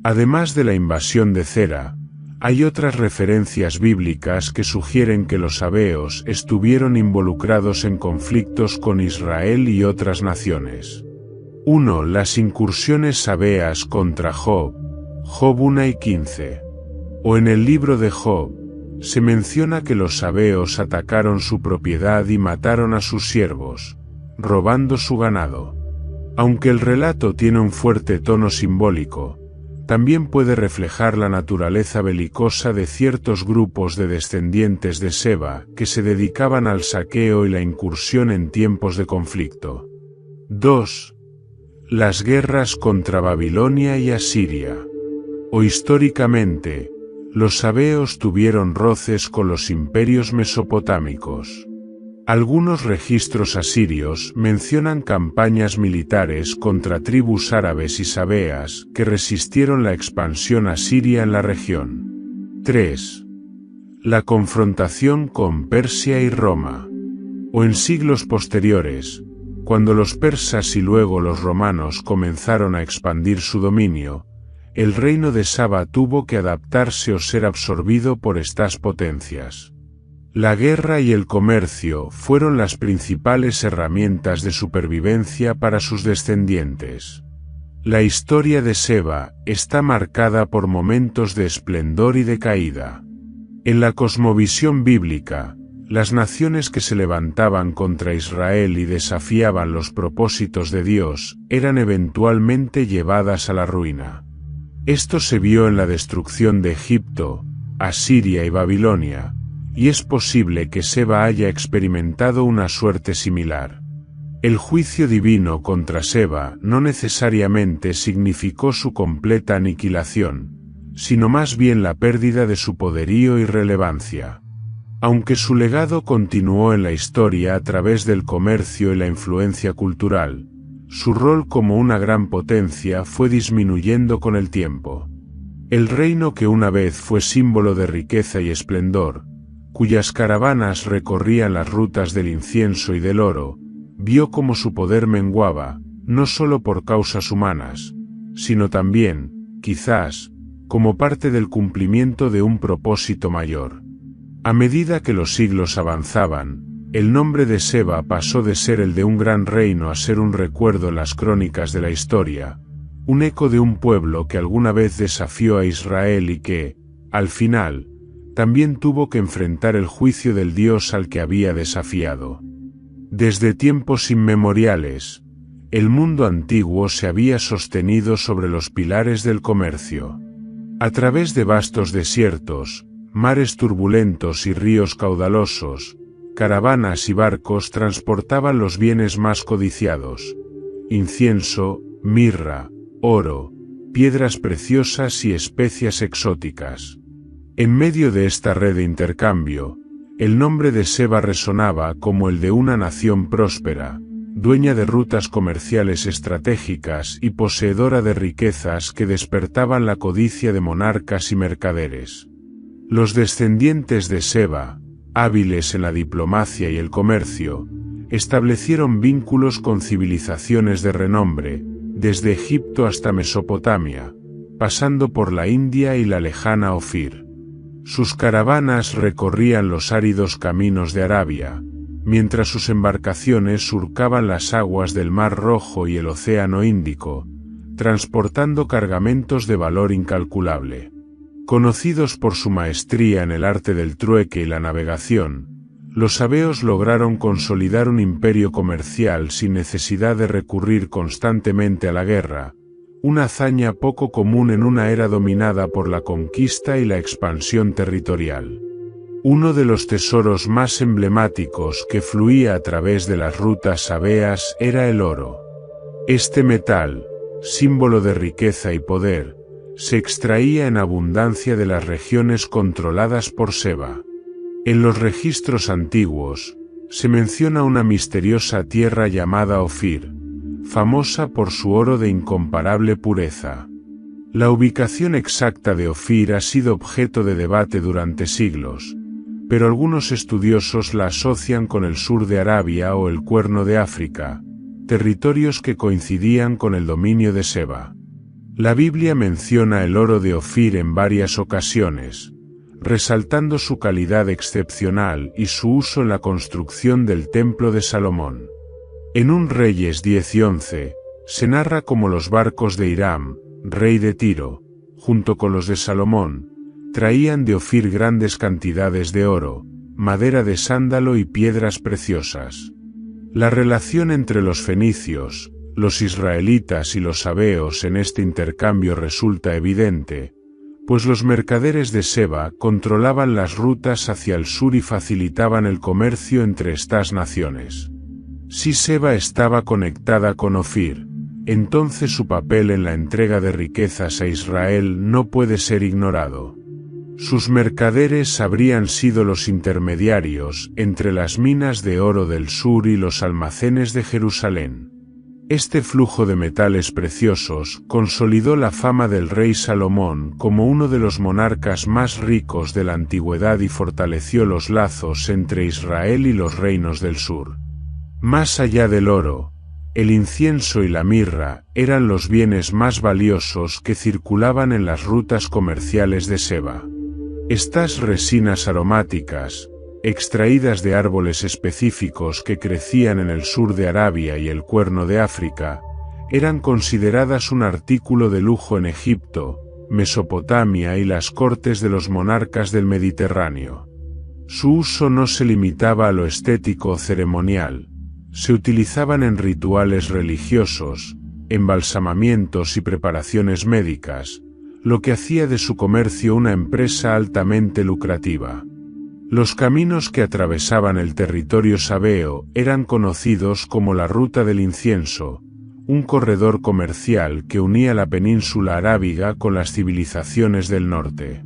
S1: Además de la invasión de Zera, hay otras referencias bíblicas que sugieren que los sabeos estuvieron involucrados en conflictos con Israel y otras naciones. 1. Las incursiones sabeas contra Job, Job 1:15. O en el libro de Job, se menciona que los sabeos atacaron su propiedad y mataron a sus siervos, robando su ganado. Aunque el relato tiene un fuerte tono simbólico, también puede reflejar la naturaleza belicosa de ciertos grupos de descendientes de Seba que se dedicaban al saqueo y la incursión en tiempos de conflicto. 2. Las guerras contra Babilonia y Asiria. O históricamente, los sabeos tuvieron roces con los imperios mesopotámicos. Algunos registros asirios mencionan campañas militares contra tribus árabes y sabeas que resistieron la expansión asiria en la región. 3. La confrontación con Persia y Roma. O en siglos posteriores, cuando los persas y luego los romanos comenzaron a expandir su dominio, el reino de Saba tuvo que adaptarse o ser absorbido por estas potencias. La guerra y el comercio fueron las principales herramientas de supervivencia para sus descendientes. La historia de Seba está marcada por momentos de esplendor y de caída. En la cosmovisión bíblica, las naciones que se levantaban contra Israel y desafiaban los propósitos de Dios eran eventualmente llevadas a la ruina. Esto se vio en la destrucción de Egipto, Asiria y Babilonia, y es posible que Seba haya experimentado una suerte similar. El juicio divino contra Seba no necesariamente significó su completa aniquilación, sino más bien la pérdida de su poderío y relevancia. Aunque su legado continuó en la historia a través del comercio y la influencia cultural, su rol como una gran potencia fue disminuyendo con el tiempo. El reino que una vez fue símbolo de riqueza y esplendor, cuyas caravanas recorrían las rutas del incienso y del oro, vio cómo su poder menguaba, no solo por causas humanas, sino también, quizás, como parte del cumplimiento de un propósito mayor. A medida que los siglos avanzaban, el nombre de Seba pasó de ser el de un gran reino a ser un recuerdo en las crónicas de la historia, un eco de un pueblo que alguna vez desafió a Israel y que, al final, también tuvo que enfrentar el juicio del Dios al que había desafiado. Desde tiempos inmemoriales, el mundo antiguo se había sostenido sobre los pilares del comercio. A través de vastos desiertos, mares turbulentos y ríos caudalosos, caravanas y barcos transportaban los bienes más codiciados: incienso, mirra, oro, piedras preciosas y especias exóticas. En medio de esta red de intercambio, el nombre de Seba resonaba como el de una nación próspera, dueña de rutas comerciales estratégicas y poseedora de riquezas que despertaban la codicia de monarcas y mercaderes. Los descendientes de Seba, hábiles en la diplomacia y el comercio, establecieron vínculos con civilizaciones de renombre, desde Egipto hasta Mesopotamia, pasando por la India y la lejana Ofir. Sus caravanas recorrían los áridos caminos de Arabia, mientras sus embarcaciones surcaban las aguas del Mar Rojo y el Océano Índico, transportando cargamentos de valor incalculable. Conocidos por su maestría en el arte del trueque y la navegación, los sabeos lograron consolidar un imperio comercial sin necesidad de recurrir constantemente a la guerra, una hazaña poco común en una era dominada por la conquista y la expansión territorial. Uno de los tesoros más emblemáticos que fluía a través de las rutas sabeas era el oro. Este metal, símbolo de riqueza y poder, se extraía en abundancia de las regiones controladas por Seba. En los registros antiguos, se menciona una misteriosa tierra llamada Ofir, famosa por su oro de incomparable pureza. La ubicación exacta de Ofir ha sido objeto de debate durante siglos, pero algunos estudiosos la asocian con el sur de Arabia o el Cuerno de África, territorios que coincidían con el dominio de Seba. La Biblia menciona el oro de Ofir en varias ocasiones, resaltando su calidad excepcional y su uso en la construcción del Templo de Salomón. En 1 Reyes 10 y 11, se narra cómo los barcos de Hiram, rey de Tiro, junto con los de Salomón, traían de Ofir grandes cantidades de oro, madera de sándalo y piedras preciosas. La relación entre los fenicios, los israelitas y los sabeos en este intercambio resulta evidente, pues los mercaderes de Seba controlaban las rutas hacia el sur y facilitaban el comercio entre estas naciones. Si Seba estaba conectada con Ofir, entonces su papel en la entrega de riquezas a Israel no puede ser ignorado. Sus mercaderes habrían sido los intermediarios entre las minas de oro del sur y los almacenes de Jerusalén. Este flujo de metales preciosos consolidó la fama del rey Salomón como uno de los monarcas más ricos de la antigüedad y fortaleció los lazos entre Israel y los reinos del sur. Más allá del oro, el incienso y la mirra eran los bienes más valiosos que circulaban en las rutas comerciales de Seba. Estas resinas aromáticas, extraídas de árboles específicos que crecían en el sur de Arabia y el Cuerno de África, eran consideradas un artículo de lujo en Egipto, Mesopotamia y las cortes de los monarcas del Mediterráneo. Su uso no se limitaba a lo estético o ceremonial, se utilizaban en rituales religiosos, embalsamamientos y preparaciones médicas, lo que hacía de su comercio una empresa altamente lucrativa. Los caminos que atravesaban el territorio sabeo eran conocidos como la Ruta del Incienso, un corredor comercial que unía la península arábiga con las civilizaciones del norte.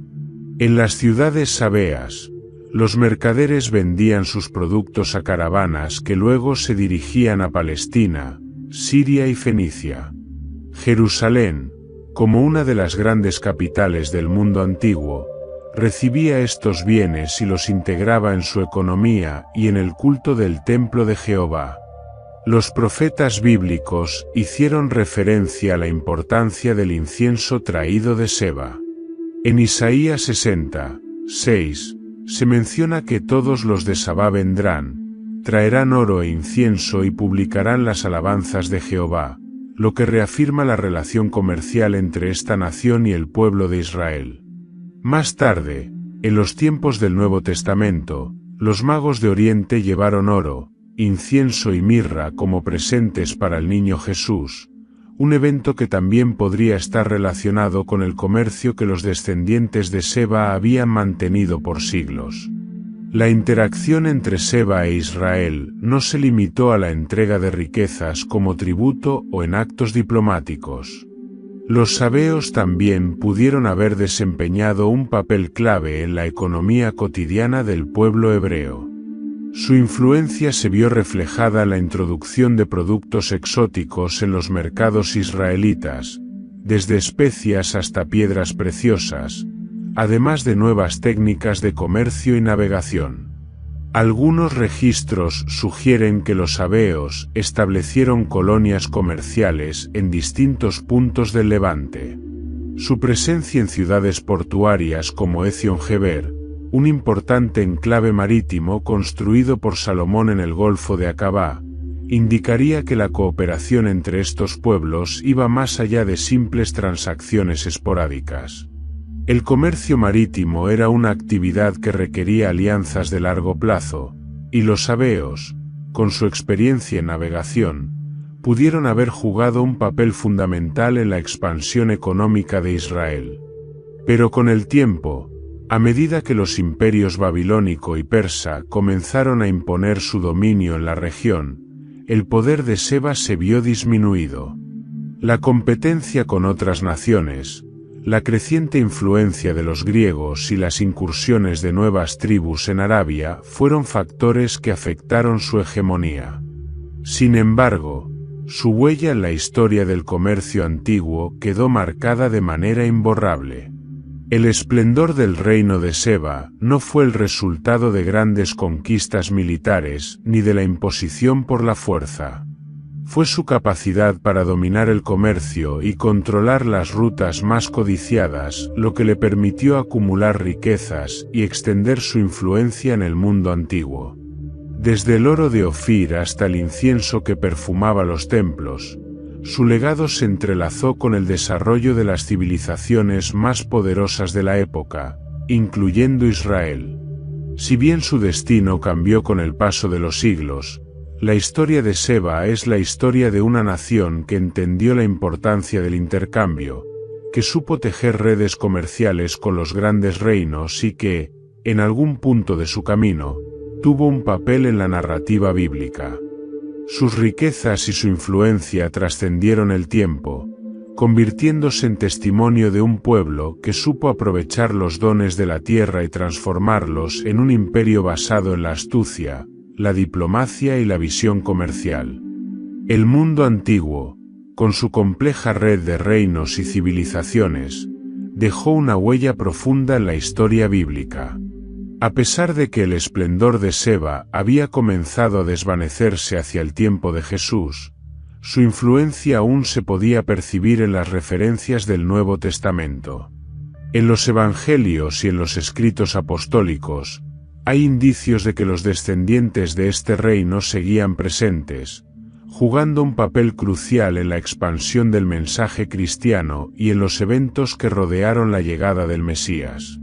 S1: En las ciudades sabeas, los mercaderes vendían sus productos a caravanas que luego se dirigían a Palestina, Siria y Fenicia. Jerusalén, como una de las grandes capitales del mundo antiguo, recibía estos bienes y los integraba en su economía y en el culto del templo de Jehová. Los profetas bíblicos hicieron referencia a la importancia del incienso traído de Seba. En Isaías 60:6, se menciona que todos los de Sabá vendrán, traerán oro e incienso y publicarán las alabanzas de Jehová, lo que reafirma la relación comercial entre esta nación y el pueblo de Israel. Más tarde, en los tiempos del Nuevo Testamento, los magos de Oriente llevaron oro, incienso y mirra como presentes para el niño Jesús, un evento que también podría estar relacionado con el comercio que los descendientes de Seba habían mantenido por siglos. La interacción entre Seba e Israel no se limitó a la entrega de riquezas como tributo o en actos diplomáticos. Los sabeos también pudieron haber desempeñado un papel clave en la economía cotidiana del pueblo hebreo. Su influencia se vio reflejada en la introducción de productos exóticos en los mercados israelitas, desde especias hasta piedras preciosas, además de nuevas técnicas de comercio y navegación. Algunos registros sugieren que los sabeos establecieron colonias comerciales en distintos puntos del Levante. Su presencia en ciudades portuarias como Ezion-Geber, un importante enclave marítimo construido por Salomón en el Golfo de Acabá, indicaría que la cooperación entre estos pueblos iba más allá de simples transacciones esporádicas. El comercio marítimo era una actividad que requería alianzas de largo plazo, y los sabeos, con su experiencia en navegación, pudieron haber jugado un papel fundamental en la expansión económica de Israel. Pero con el tiempo, a medida que los imperios babilónico y persa comenzaron a imponer su dominio en la región, el poder de Seba se vio disminuido. La competencia con otras naciones, la creciente influencia de los griegos y las incursiones de nuevas tribus en Arabia fueron factores que afectaron su hegemonía. Sin embargo, su huella en la historia del comercio antiguo quedó marcada de manera imborrable. El esplendor del reino de Seba no fue el resultado de grandes conquistas militares ni de la imposición por la fuerza. Fue su capacidad para dominar el comercio y controlar las rutas más codiciadas lo que le permitió acumular riquezas y extender su influencia en el mundo antiguo. Desde el oro de Ofir hasta el incienso que perfumaba los templos, su legado se entrelazó con el desarrollo de las civilizaciones más poderosas de la época, incluyendo Israel. Si bien su destino cambió con el paso de los siglos, la historia de Seba es la historia de una nación que entendió la importancia del intercambio, que supo tejer redes comerciales con los grandes reinos y que, en algún punto de su camino, tuvo un papel en la narrativa bíblica. Sus riquezas y su influencia trascendieron el tiempo, convirtiéndose en testimonio de un pueblo que supo aprovechar los dones de la tierra y transformarlos en un imperio basado en la astucia, la diplomacia y la visión comercial. El mundo antiguo, con su compleja red de reinos y civilizaciones, dejó una huella profunda en la historia bíblica. A pesar de que el esplendor de Seba había comenzado a desvanecerse hacia el tiempo de Jesús, su influencia aún se podía percibir en las referencias del Nuevo Testamento. En los Evangelios y en los escritos apostólicos, hay indicios de que los descendientes de este reino seguían presentes, jugando un papel crucial en la expansión del mensaje cristiano y en los eventos que rodearon la llegada del Mesías.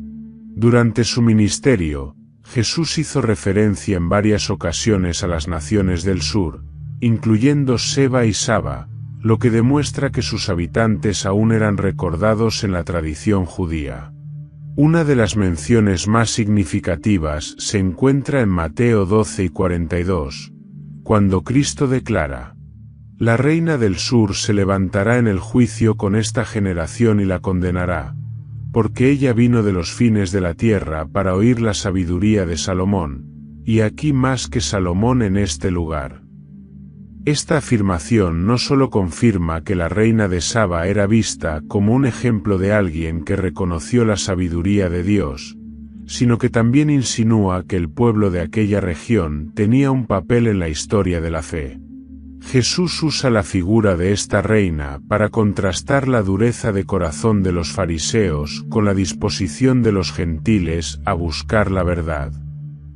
S1: Durante su ministerio, Jesús hizo referencia en varias ocasiones a las naciones del sur, incluyendo Seba y Saba, lo que demuestra que sus habitantes aún eran recordados en la tradición judía. Una de las menciones más significativas se encuentra en Mateo 12 y 42, cuando Cristo declara: «La reina del sur se levantará en el juicio con esta generación y la condenará, porque ella vino de los fines de la tierra para oír la sabiduría de Salomón, y aquí más que Salomón en este lugar». Esta afirmación no solo confirma que la reina de Saba era vista como un ejemplo de alguien que reconoció la sabiduría de Dios, sino que también insinúa que el pueblo de aquella región tenía un papel en la historia de la fe. Jesús usa la figura de esta reina para contrastar la dureza de corazón de los fariseos con la disposición de los gentiles a buscar la verdad.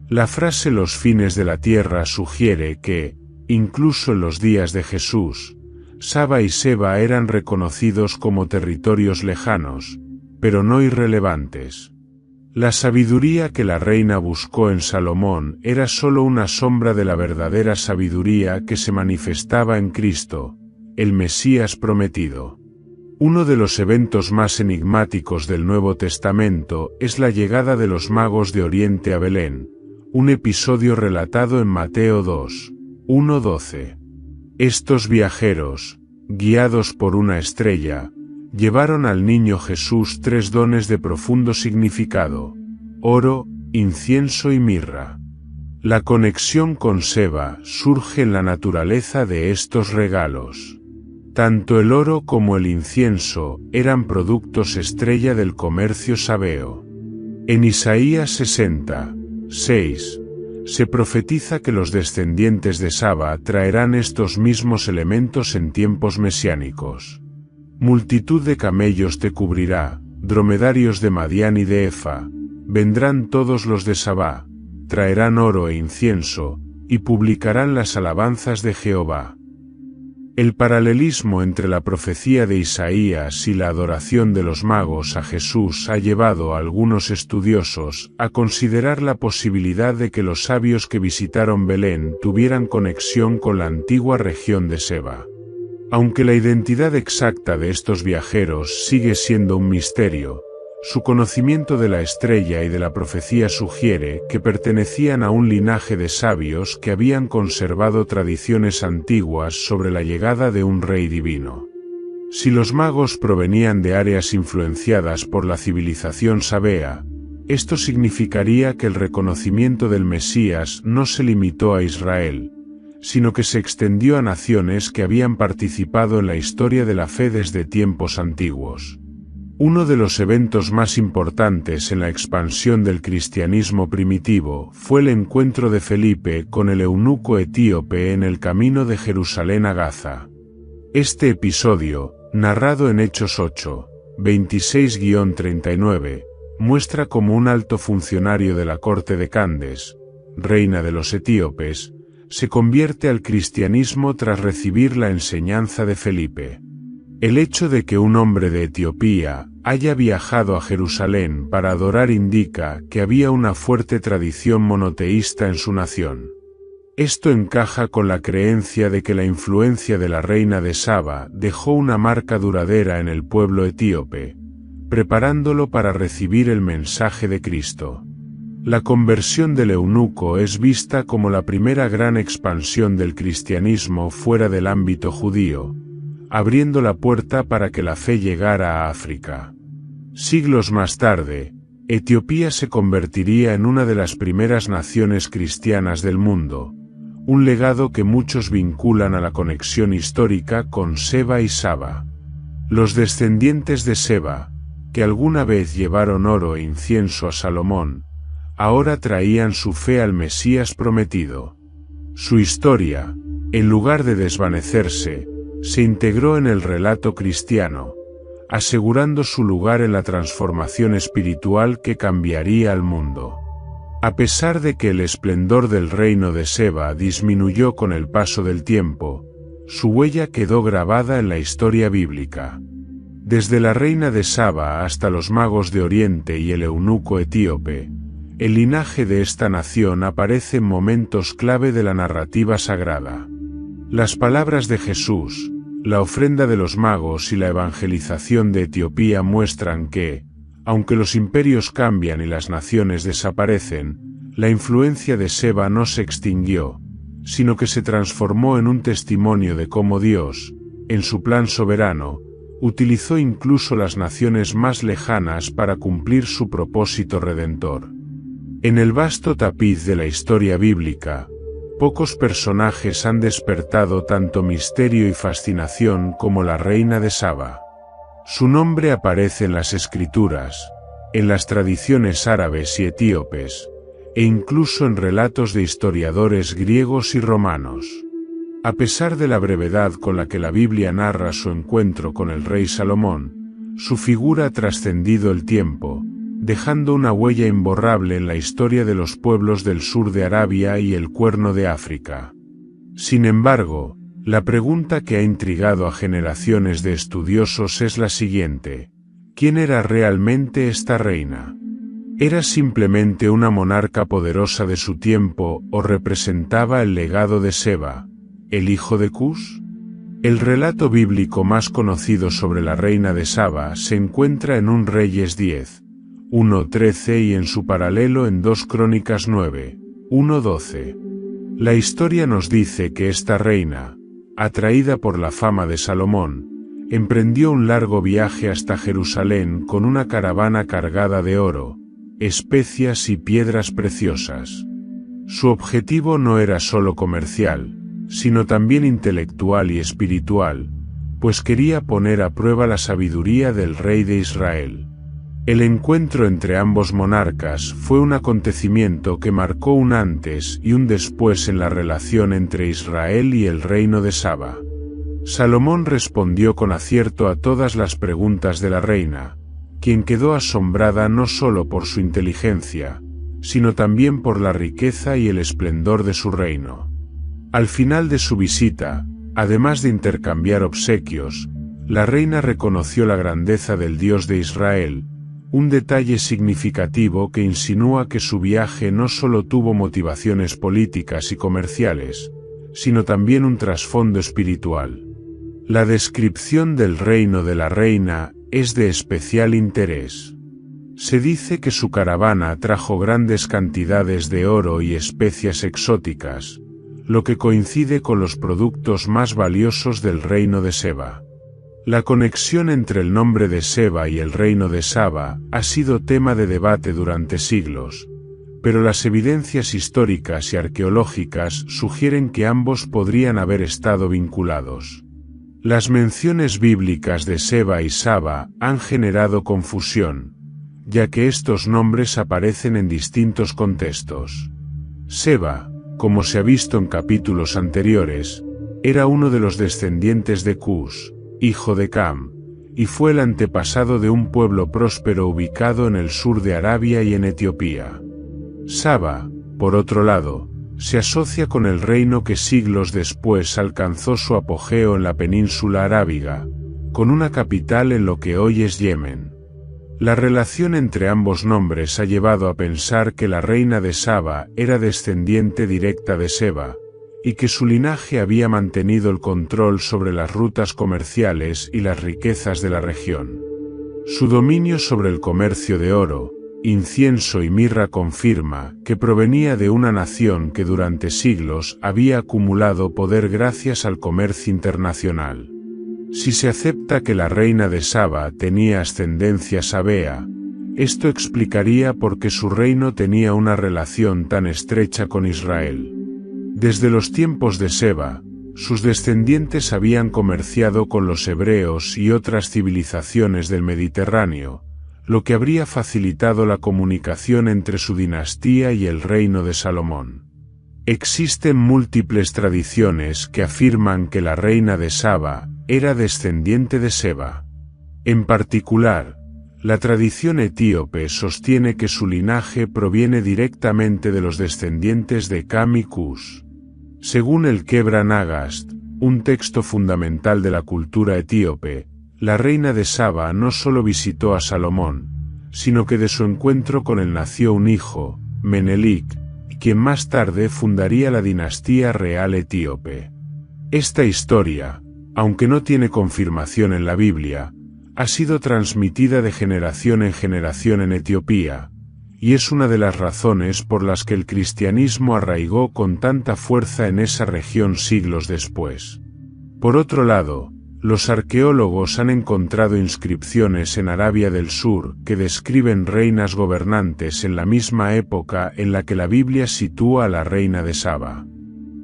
S1: La frase «los fines de la tierra» sugiere que, incluso en los días de Jesús, Saba y Seba eran reconocidos como territorios lejanos, pero no irrelevantes. La sabiduría que la reina buscó en Salomón era solo una sombra de la verdadera sabiduría que se manifestaba en Cristo, el Mesías prometido. Uno de los eventos más enigmáticos del Nuevo Testamento es la llegada de los magos de Oriente a Belén, un episodio relatado en Mateo 2. 1:12. Estos viajeros, guiados por una estrella, llevaron al niño Jesús 3 dones de profundo significado: oro, incienso y mirra. La conexión con Seba surge en la naturaleza de estos regalos. Tanto el oro como el incienso eran productos estrella del comercio sabeo. En Isaías 60:6, se profetiza que los descendientes de Saba traerán estos mismos elementos en tiempos mesiánicos. Multitud de camellos te cubrirá, dromedarios de Madián y de Efa, vendrán todos los de Sabá, traerán oro e incienso, y publicarán las alabanzas de Jehová. El paralelismo entre la profecía de Isaías y la adoración de los magos a Jesús ha llevado a algunos estudiosos a considerar la posibilidad de que los sabios que visitaron Belén tuvieran conexión con la antigua región de Seba. Aunque la identidad exacta de estos viajeros sigue siendo un misterio, su conocimiento de la estrella y de la profecía sugiere que pertenecían a un linaje de sabios que habían conservado tradiciones antiguas sobre la llegada de un rey divino. Si los magos provenían de áreas influenciadas por la civilización sabea, esto significaría que el reconocimiento del Mesías no se limitó a Israel, sino que se extendió a naciones que habían participado en la historia de la fe desde tiempos antiguos. Uno de los eventos más importantes en la expansión del cristianismo primitivo fue el encuentro de Felipe con el eunuco etíope en el camino de Jerusalén a Gaza. Este episodio, narrado en Hechos 8, 26-39, muestra cómo un alto funcionario de la corte de Candes, reina de los etíopes, se convierte al cristianismo tras recibir la enseñanza de Felipe. El hecho de que un hombre de Etiopía haya viajado a Jerusalén para adorar indica que había una fuerte tradición monoteísta en su nación. Esto encaja con la creencia de que la influencia de la reina de Saba dejó una marca duradera en el pueblo etíope, preparándolo para recibir el mensaje de Cristo. La conversión del eunuco es vista como la primera gran expansión del cristianismo fuera del ámbito judío, abriendo la puerta para que la fe llegara a África. Siglos más tarde, Etiopía se convertiría en una de las primeras naciones cristianas del mundo, un legado que muchos vinculan a la conexión histórica con Seba y Saba. Los descendientes de Seba, que alguna vez llevaron oro e incienso a Salomón, ahora traían su fe al Mesías prometido. Su historia, en lugar de desvanecerse, se integró en el relato cristiano, asegurando su lugar en la transformación espiritual que cambiaría al mundo. A pesar de que el esplendor del reino de Seba disminuyó con el paso del tiempo, su huella quedó grabada en la historia bíblica. Desde la reina de Saba hasta los magos de Oriente y el eunuco etíope, el linaje de esta nación aparece en momentos clave de la narrativa sagrada. Las palabras de Jesús, la ofrenda de los magos y la evangelización de Etiopía muestran que, aunque los imperios cambian y las naciones desaparecen, la influencia de Seba no se extinguió, sino que se transformó en un testimonio de cómo Dios, en su plan soberano, utilizó incluso las naciones más lejanas para cumplir su propósito redentor. En el vasto tapiz de la historia bíblica, pocos personajes han despertado tanto misterio y fascinación como la reina de Saba. Su nombre aparece en las escrituras, en las tradiciones árabes y etíopes, e incluso en relatos de historiadores griegos y romanos. A pesar de la brevedad con la que la Biblia narra su encuentro con el rey Salomón, su figura ha trascendido el tiempo, dejando una huella imborrable en la historia de los pueblos del sur de Arabia y el Cuerno de África. Sin embargo, la pregunta que ha intrigado a generaciones de estudiosos es la siguiente: ¿quién era realmente esta reina? ¿Era simplemente una monarca poderosa de su tiempo o representaba el legado de Seba, el hijo de Cus? El relato bíblico más conocido sobre la reina de Saba se encuentra en 1 Reyes 10, 1:13 y en su paralelo en 2 Crónicas 9, 1:12. La historia nos dice que esta reina, atraída por la fama de Salomón, emprendió un largo viaje hasta Jerusalén con una caravana cargada de oro, especias y piedras preciosas. Su objetivo no era solo comercial, sino también intelectual y espiritual, pues quería poner a prueba la sabiduría del rey de Israel. El encuentro entre ambos monarcas fue un acontecimiento que marcó un antes y un después en la relación entre Israel y el reino de Saba. Salomón respondió con acierto a todas las preguntas de la reina, quien quedó asombrada no solo por su inteligencia, sino también por la riqueza y el esplendor de su reino. Al final de su visita, además de intercambiar obsequios, la reina reconoció la grandeza del Dios de Israel, un detalle significativo que insinúa que su viaje no solo tuvo motivaciones políticas y comerciales, sino también un trasfondo espiritual. La descripción del reino de la reina es de especial interés. Se dice que su caravana trajo grandes cantidades de oro y especias exóticas, lo que coincide con los productos más valiosos del reino de Seba. La conexión entre el nombre de Seba y el reino de Saba ha sido tema de debate durante siglos, pero las evidencias históricas y arqueológicas sugieren que ambos podrían haber estado vinculados. Las menciones bíblicas de Seba y Saba han generado confusión, ya que estos nombres aparecen en distintos contextos. Seba, como se ha visto en capítulos anteriores, era uno de los descendientes de Cus, hijo de Cam, y fue el antepasado de un pueblo próspero ubicado en el sur de Arabia y en Etiopía. Saba, por otro lado, se asocia con el reino que siglos después alcanzó su apogeo en la península arábiga, con una capital en lo que hoy es Yemen. La relación entre ambos nombres ha llevado a pensar que la reina de Saba era descendiente directa de Seba, y que su linaje había mantenido el control sobre las rutas comerciales y las riquezas de la región. Su dominio sobre el comercio de oro, incienso y mirra confirma que provenía de una nación que durante siglos había acumulado poder gracias al comercio internacional. Si se acepta que la reina de Saba tenía ascendencia sabea, esto explicaría por qué su reino tenía una relación tan estrecha con Israel. Desde los tiempos de Seba, sus descendientes habían comerciado con los hebreos y otras civilizaciones del Mediterráneo, lo que habría facilitado la comunicación entre su dinastía y el reino de Salomón. Existen múltiples tradiciones que afirman que la reina de Saba era descendiente de Seba. En particular, la tradición etíope sostiene que su linaje proviene directamente de los descendientes de Cam y Cus. Según el Kebra Nagast, un texto fundamental de la cultura etíope, la reina de Saba no solo visitó a Salomón, sino que de su encuentro con él nació un hijo, Menelik, quien más tarde fundaría la dinastía real etíope. Esta historia, aunque no tiene confirmación en la Biblia, ha sido transmitida de generación en generación en Etiopía, y es una de las razones por las que el cristianismo arraigó con tanta fuerza en esa región siglos después. Por otro lado, los arqueólogos han encontrado inscripciones en Arabia del Sur que describen reinas gobernantes en la misma época en la que la Biblia sitúa a la reina de Saba.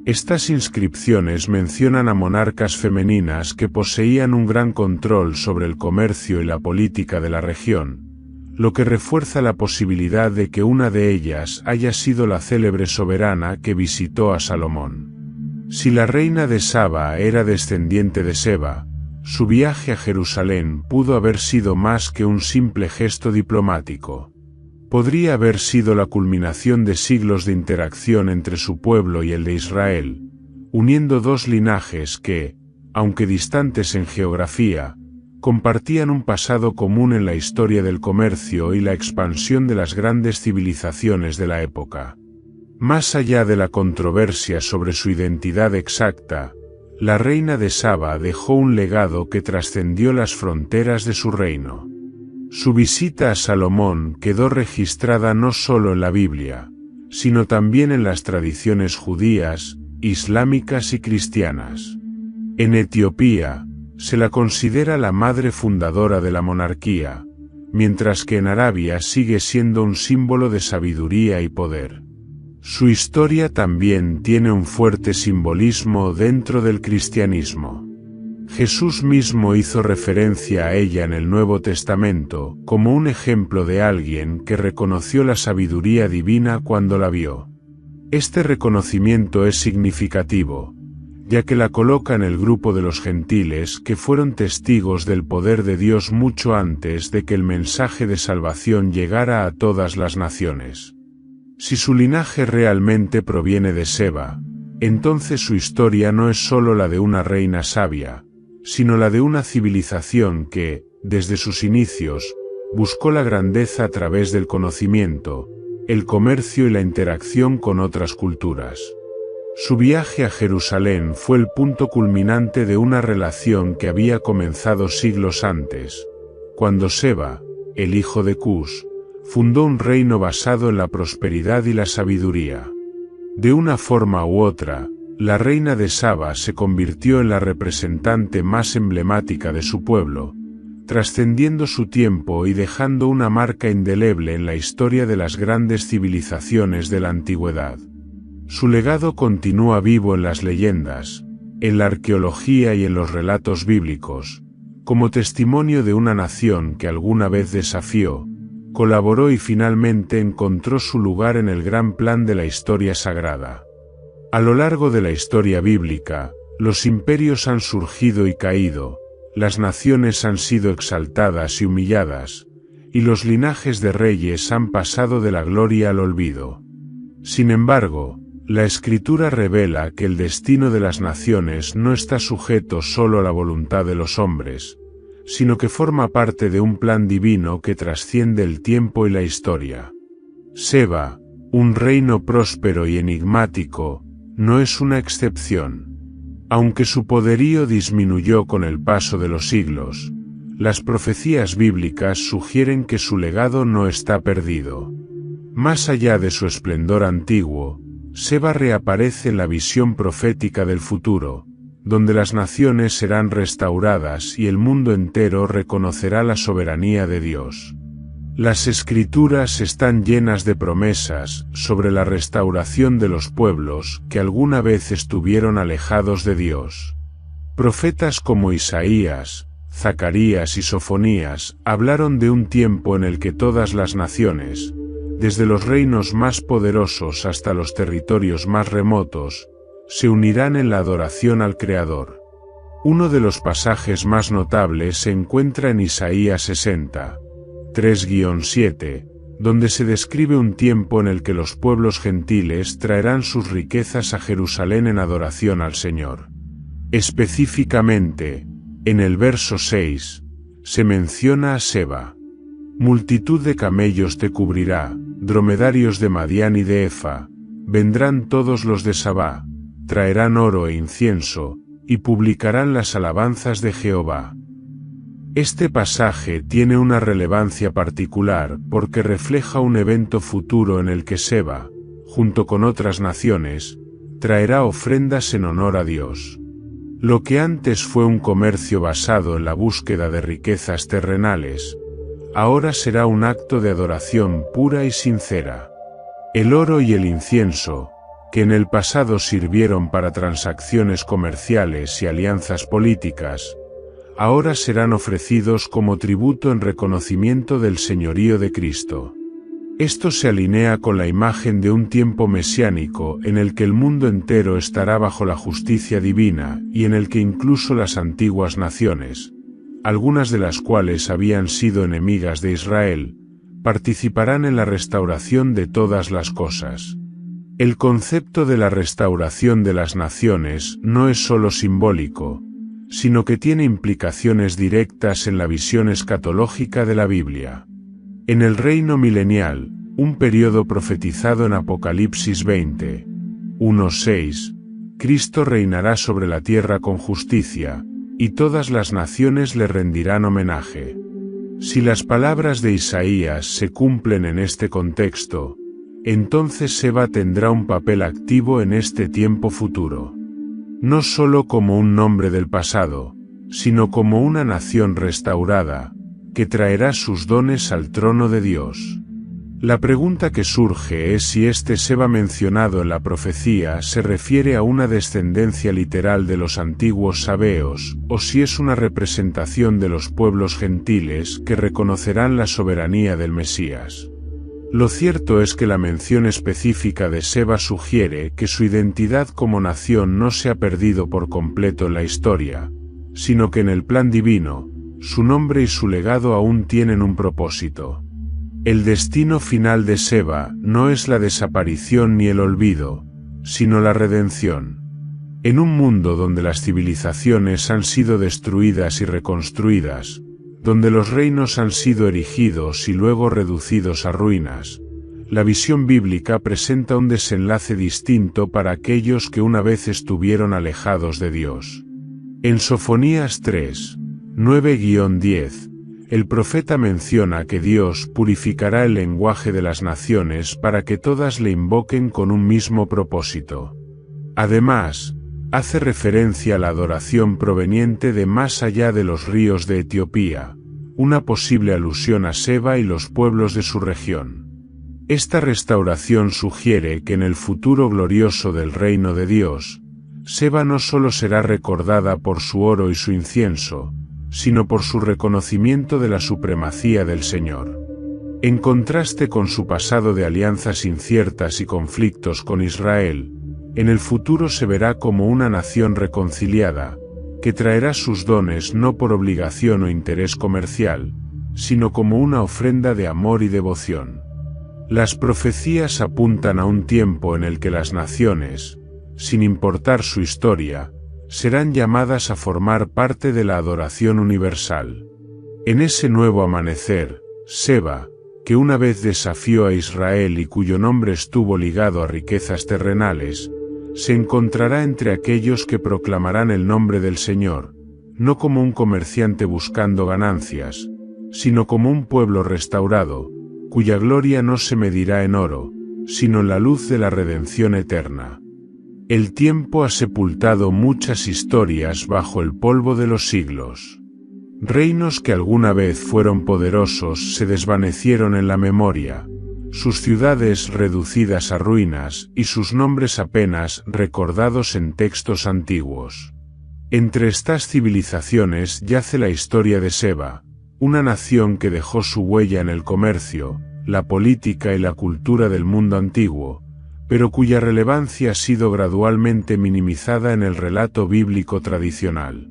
S1: Estas inscripciones mencionan a monarcas femeninas que poseían un gran control sobre el comercio y la política de la región, lo que refuerza la posibilidad de que una de ellas haya sido la célebre soberana que visitó a Salomón. Si la reina de Saba era descendiente de Seba, su viaje a Jerusalén pudo haber sido más que un simple gesto diplomático. Podría haber sido la culminación de siglos de interacción entre su pueblo y el de Israel, uniendo dos linajes que, aunque distantes en geografía, compartían un pasado común en la historia del comercio y la expansión de las grandes civilizaciones de la época. Más allá de la controversia sobre su identidad exacta, la reina de Saba dejó un legado que trascendió las fronteras de su reino. Su visita a Salomón quedó registrada no solo en la Biblia, sino también en las tradiciones judías, islámicas y cristianas. En Etiopía, se la considera la madre fundadora de la monarquía, mientras que en Arabia sigue siendo un símbolo de sabiduría y poder. Su historia también tiene un fuerte simbolismo dentro del cristianismo. Jesús mismo hizo referencia a ella en el Nuevo Testamento como un ejemplo de alguien que reconoció la sabiduría divina cuando la vio. Este reconocimiento es significativo, ya que la coloca en el grupo de los gentiles que fueron testigos del poder de Dios mucho antes de que el mensaje de salvación llegara a todas las naciones. Si su linaje realmente proviene de Seba, entonces su historia no es solo la de una reina sabia, sino la de una civilización que, desde sus inicios, buscó la grandeza a través del conocimiento, el comercio y la interacción con otras culturas. Su viaje a Jerusalén fue el punto culminante de una relación que había comenzado siglos antes, cuando Seba, el hijo de Cus, fundó un reino basado en la prosperidad y la sabiduría. De una forma u otra, la reina de Saba se convirtió en la representante más emblemática de su pueblo, trascendiendo su tiempo y dejando una marca indeleble en la historia de las grandes civilizaciones de la antigüedad. Su legado continúa vivo en las leyendas, en la arqueología y en los relatos bíblicos, como testimonio de una nación que alguna vez desafió, colaboró y finalmente encontró su lugar en el gran plan de la historia sagrada. A lo largo de la historia bíblica, los imperios han surgido y caído, las naciones han sido exaltadas y humilladas, y los linajes de reyes han pasado de la gloria al olvido. Sin embargo, la Escritura revela que el destino de las naciones no está sujeto solo a la voluntad de los hombres, sino que forma parte de un plan divino que trasciende el tiempo y la historia. Seba, un reino próspero y enigmático, no es una excepción. Aunque su poderío disminuyó con el paso de los siglos, Las profecías bíblicas sugieren que su legado no está perdido. Más allá de su esplendor antiguo, Seba reaparece en la visión profética del futuro, donde las naciones serán restauradas y el mundo entero reconocerá la soberanía de Dios. Las Escrituras están llenas de promesas sobre la restauración de los pueblos que alguna vez estuvieron alejados de Dios. Profetas como Isaías, Zacarías y Sofonías hablaron de un tiempo en el que todas las naciones, desde los reinos más poderosos hasta los territorios más remotos, se unirán en la adoración al Creador. Uno de los pasajes más notables se encuentra en Isaías 60. 3-7, donde se describe un tiempo en el que los pueblos gentiles traerán sus riquezas a Jerusalén en adoración al Señor. Específicamente, en el verso 6, se menciona a Seba. Multitud de camellos te cubrirá, dromedarios de Madián y de Efa, vendrán todos los de Sabá, traerán oro e incienso, y publicarán las alabanzas de Jehová. Este pasaje tiene una relevancia particular porque refleja un evento futuro en el que Seba, junto con otras naciones, traerá ofrendas en honor a Dios. Lo que antes fue un comercio basado en la búsqueda de riquezas terrenales, ahora será un acto de adoración pura y sincera. El oro y el incienso, que en el pasado sirvieron para transacciones comerciales y alianzas políticas, ahora serán ofrecidos como tributo en reconocimiento del señorío de Cristo. Esto se alinea con la imagen de un tiempo mesiánico en el que el mundo entero estará bajo la justicia divina y en el que incluso las antiguas naciones, algunas de las cuales habían sido enemigas de Israel, participarán en la restauración de todas las cosas. El concepto de la restauración de las naciones no es solo simbólico, sino que tiene implicaciones directas en la visión escatológica de la Biblia. En el reino milenial, un periodo profetizado en Apocalipsis 20, 1-6, Cristo reinará sobre la tierra con justicia, y todas las naciones le rendirán homenaje. Si las palabras de Isaías se cumplen en este contexto, entonces Seba tendrá un papel activo en este tiempo futuro. No solo como un nombre del pasado, sino como una nación restaurada, que traerá sus dones al trono de Dios. La pregunta que surge es si este Seba mencionado en la profecía se refiere a una descendencia literal de los antiguos sabeos, o si es una representación de los pueblos gentiles que reconocerán la soberanía del Mesías. Lo cierto es que la mención específica de Seba sugiere que su identidad como nación no se ha perdido por completo en la historia, sino que en el plan divino, su nombre y su legado aún tienen un propósito. El destino final de Seba no es la desaparición ni el olvido, sino la redención. En un mundo donde las civilizaciones han sido destruidas y reconstruidas, donde los reinos han sido erigidos y luego reducidos a ruinas, la visión bíblica presenta un desenlace distinto para aquellos que una vez estuvieron alejados de Dios. En Sofonías 3, 9-10, el profeta menciona que Dios purificará el lenguaje de las naciones para que todas le invoquen con un mismo propósito. Además, hace referencia a la adoración proveniente de más allá de los ríos de Etiopía, una posible alusión a Seba y los pueblos de su región. Esta restauración sugiere que en el futuro glorioso del reino de Dios, Seba no solo será recordada por su oro y su incienso, sino por su reconocimiento de la supremacía del Señor. En contraste con su pasado de alianzas inciertas y conflictos con Israel, en el futuro se verá como una nación reconciliada, que traerá sus dones no por obligación o interés comercial, sino como una ofrenda de amor y devoción. Las profecías apuntan a un tiempo en el que las naciones, sin importar su historia, serán llamadas a formar parte de la adoración universal. En ese nuevo amanecer, Seba, que una vez desafió a Israel y cuyo nombre estuvo ligado a riquezas terrenales, se encontrará entre aquellos que proclamarán el nombre del Señor, no como un comerciante buscando ganancias, sino como un pueblo restaurado, cuya gloria no se medirá en oro, sino en la luz de la redención eterna. El tiempo ha sepultado muchas historias bajo el polvo de los siglos. Reinos que alguna vez fueron poderosos se desvanecieron en la memoria, sus ciudades reducidas a ruinas y sus nombres apenas recordados en textos antiguos. Entre estas civilizaciones yace la historia de Seba, una nación que dejó su huella en el comercio, la política y la cultura del mundo antiguo, pero cuya relevancia ha sido gradualmente minimizada en el relato bíblico tradicional.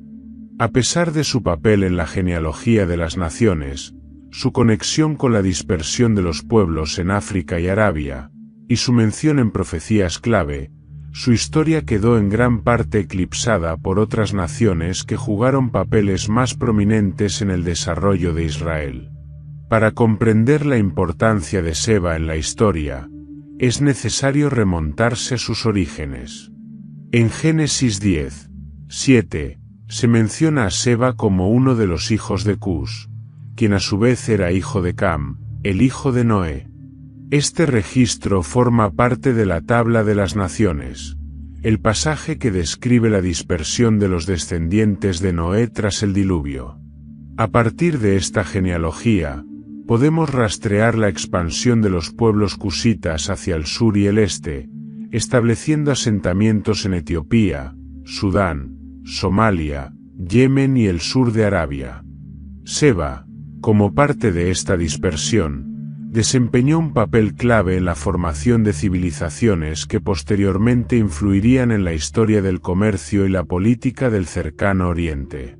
S1: A pesar de su papel en la genealogía de las naciones, su conexión con la dispersión de los pueblos en África y Arabia, y su mención en profecías clave, su historia quedó en gran parte eclipsada por otras naciones que jugaron papeles más prominentes en el desarrollo de Israel. Para comprender la importancia de Seba en la historia, es necesario remontarse a sus orígenes. En Génesis 10:7, se menciona a Seba como uno de los hijos de Cus, quien a su vez era hijo de Cam, el hijo de Noé. Este registro forma parte de la Tabla de las Naciones, el pasaje que describe la dispersión de los descendientes de Noé tras el diluvio. A partir de esta genealogía, podemos rastrear la expansión de los pueblos cusitas hacia el sur y el este, estableciendo asentamientos en Etiopía, Sudán, Somalia, Yemen y el sur de Arabia. Seba, como parte de esta dispersión, desempeñó un papel clave en la formación de civilizaciones que posteriormente influirían en la historia del comercio y la política del Cercano Oriente.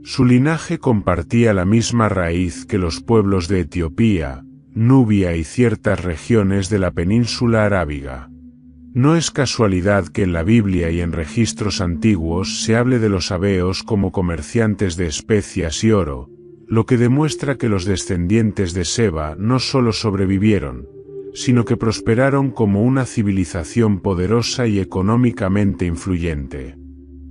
S1: Su linaje compartía la misma raíz que los pueblos de Etiopía, Nubia y ciertas regiones de la península arábiga. No es casualidad que en la Biblia y en registros antiguos se hable de los sabeos como comerciantes de especias y oro, lo que demuestra que los descendientes de Seba no solo sobrevivieron, sino que prosperaron como una civilización poderosa y económicamente influyente.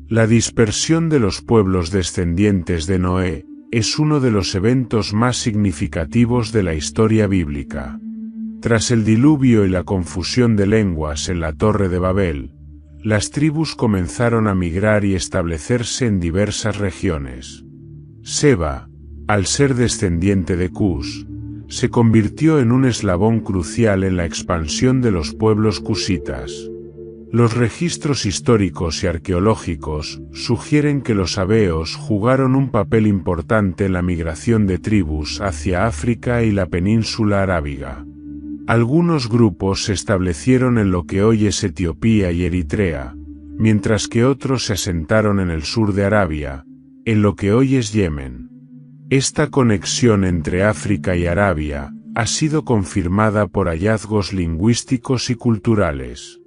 S1: La dispersión de los pueblos descendientes de Noé es uno de los eventos más significativos de la historia bíblica. Tras el diluvio y la confusión de lenguas en la Torre de Babel, las tribus comenzaron a migrar y establecerse en diversas regiones. Seba, al ser descendiente de Cus, se convirtió en un eslabón crucial en la expansión de los pueblos cusitas. Los registros históricos y arqueológicos sugieren que los sabeos jugaron un papel importante en la migración de tribus hacia África y la península arábiga. Algunos grupos se establecieron en lo que hoy es Etiopía y Eritrea, mientras que otros se asentaron en el sur de Arabia, en lo que hoy es Yemen. Esta conexión entre África y Arabia ha sido confirmada por hallazgos lingüísticos y culturales.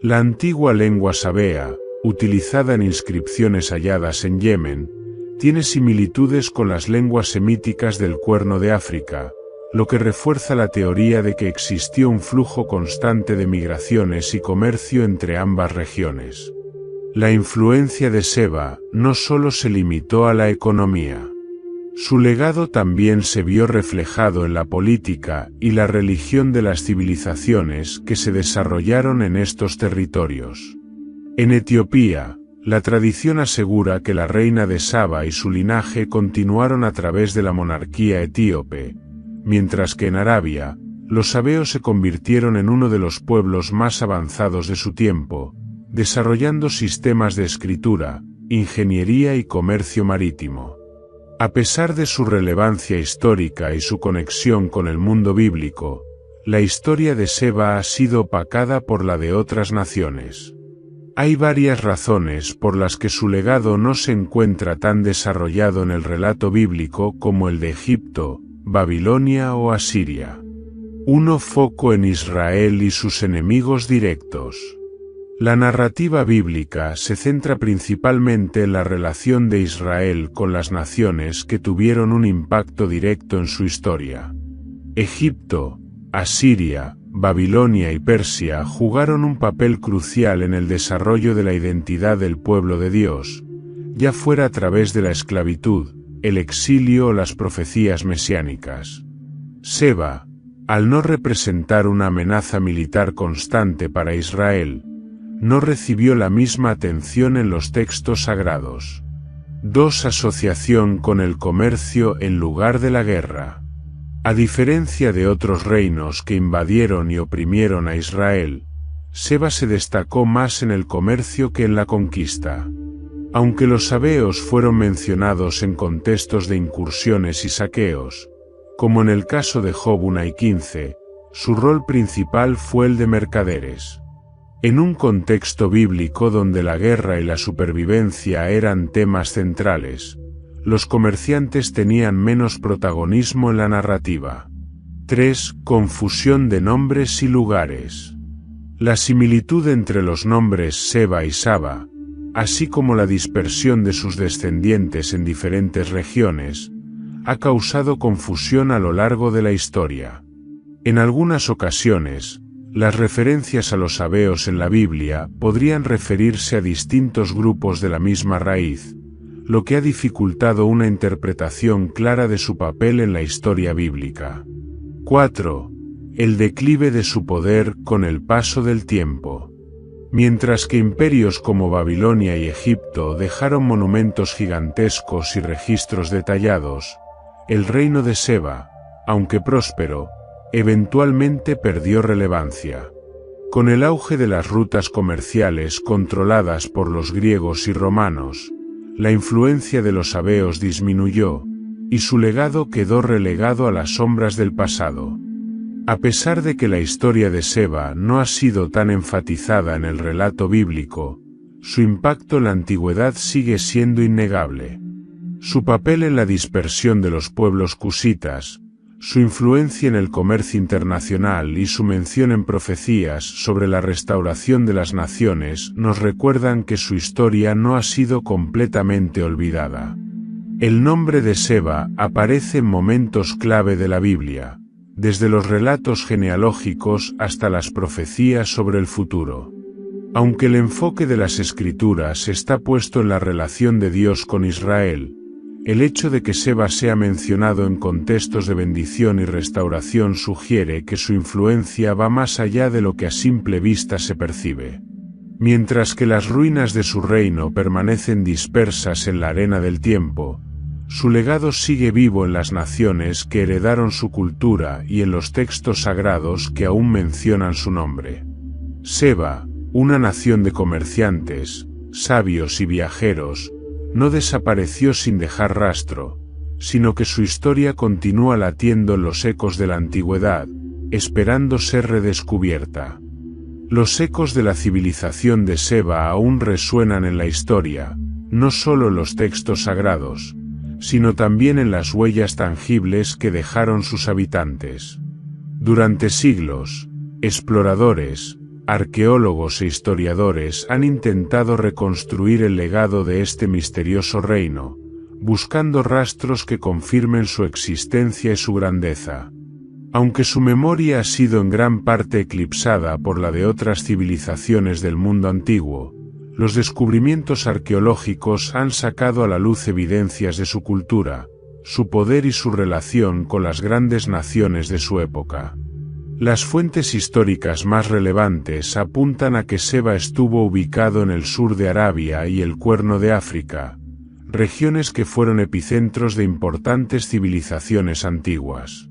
S1: La antigua lengua sabea, utilizada en inscripciones halladas en Yemen, tiene similitudes con las lenguas semíticas del Cuerno de África, lo que refuerza la teoría de que existió un flujo constante de migraciones y comercio entre ambas regiones. La influencia de Seba no solo se limitó a la economía. Su legado también se vio reflejado en la política y la religión de las civilizaciones que se desarrollaron en estos territorios. En Etiopía, la tradición asegura que la reina de Saba y su linaje continuaron a través de la monarquía etíope, mientras que en Arabia, los sabeos se convirtieron en uno de los pueblos más avanzados de su tiempo, desarrollando sistemas de escritura, ingeniería y comercio marítimo. A pesar de su relevancia histórica y su conexión con el mundo bíblico, la historia de Seba ha sido opacada por la de otras naciones. Hay varias razones por las que su legado no se encuentra tan desarrollado en el relato bíblico como el de Egipto, Babilonia o Asiria. 1. Foco en Israel y sus enemigos directos. La narrativa bíblica se centra principalmente en la relación de Israel con las naciones que tuvieron un impacto directo en su historia. Egipto, Asiria, Babilonia y Persia jugaron un papel crucial en el desarrollo de la identidad del pueblo de Dios, ya fuera a través de la esclavitud, el exilio o las profecías mesiánicas. Seba, al no representar una amenaza militar constante para Israel, no recibió la misma atención en los textos sagrados. 2. Asociación con el comercio en lugar de la guerra. A diferencia de otros reinos que invadieron y oprimieron a Israel, Seba se destacó más en el comercio que en la conquista. Aunque los sabeos fueron mencionados en contextos de incursiones y saqueos, como en el caso de Job 1 y 15, su rol principal fue el de mercaderes. En un contexto bíblico donde la guerra y la supervivencia eran temas centrales, los comerciantes tenían menos protagonismo en la narrativa. 3. Confusión de nombres y lugares. La similitud entre los nombres Seba y Saba, así como la dispersión de sus descendientes en diferentes regiones, ha causado confusión a lo largo de la historia. En algunas ocasiones, las referencias a los sabeos en la Biblia podrían referirse a distintos grupos de la misma raíz, lo que ha dificultado una interpretación clara de su papel en la historia bíblica. 4. El declive de su poder con el paso del tiempo. Mientras que imperios como Babilonia y Egipto dejaron monumentos gigantescos y registros detallados, el reino de Seba, aunque próspero, eventualmente perdió relevancia. Con el auge de las rutas comerciales controladas por los griegos y romanos, la influencia de los sabeos disminuyó, y su legado quedó relegado a las sombras del pasado. A pesar de que la historia de Seba no ha sido tan enfatizada en el relato bíblico, su impacto en la antigüedad sigue siendo innegable. Su papel en la dispersión de los pueblos cusitas, su influencia en el comercio internacional y su mención en profecías sobre la restauración de las naciones nos recuerdan que su historia no ha sido completamente olvidada. El nombre de Seba aparece en momentos clave de la Biblia, desde los relatos genealógicos hasta las profecías sobre el futuro. Aunque el enfoque de las Escrituras está puesto en la relación de Dios con Israel, el hecho de que Seba sea mencionado en contextos de bendición y restauración sugiere que su influencia va más allá de lo que a simple vista se percibe. Mientras que las ruinas de su reino permanecen dispersas en la arena del tiempo, su legado sigue vivo en las naciones que heredaron su cultura y en los textos sagrados que aún mencionan su nombre. Seba, una nación de comerciantes, sabios y viajeros, no desapareció sin dejar rastro, sino que su historia continúa latiendo en los ecos de la antigüedad, esperando ser redescubierta. Los ecos de la civilización de Seba aún resuenan en la historia, no solo en los textos sagrados, sino también en las huellas tangibles que dejaron sus habitantes. Durante siglos, exploradores, arqueólogos e historiadores han intentado reconstruir el legado de este misterioso reino, buscando rastros que confirmen su existencia y su grandeza. Aunque su memoria ha sido en gran parte eclipsada por la de otras civilizaciones del mundo antiguo, los descubrimientos arqueológicos han sacado a la luz evidencias de su cultura, su poder y su relación con las grandes naciones de su época. Las fuentes históricas más relevantes apuntan a que Seba estuvo ubicado en el sur de Arabia y el Cuerno de África, regiones que fueron epicentros de importantes civilizaciones antiguas.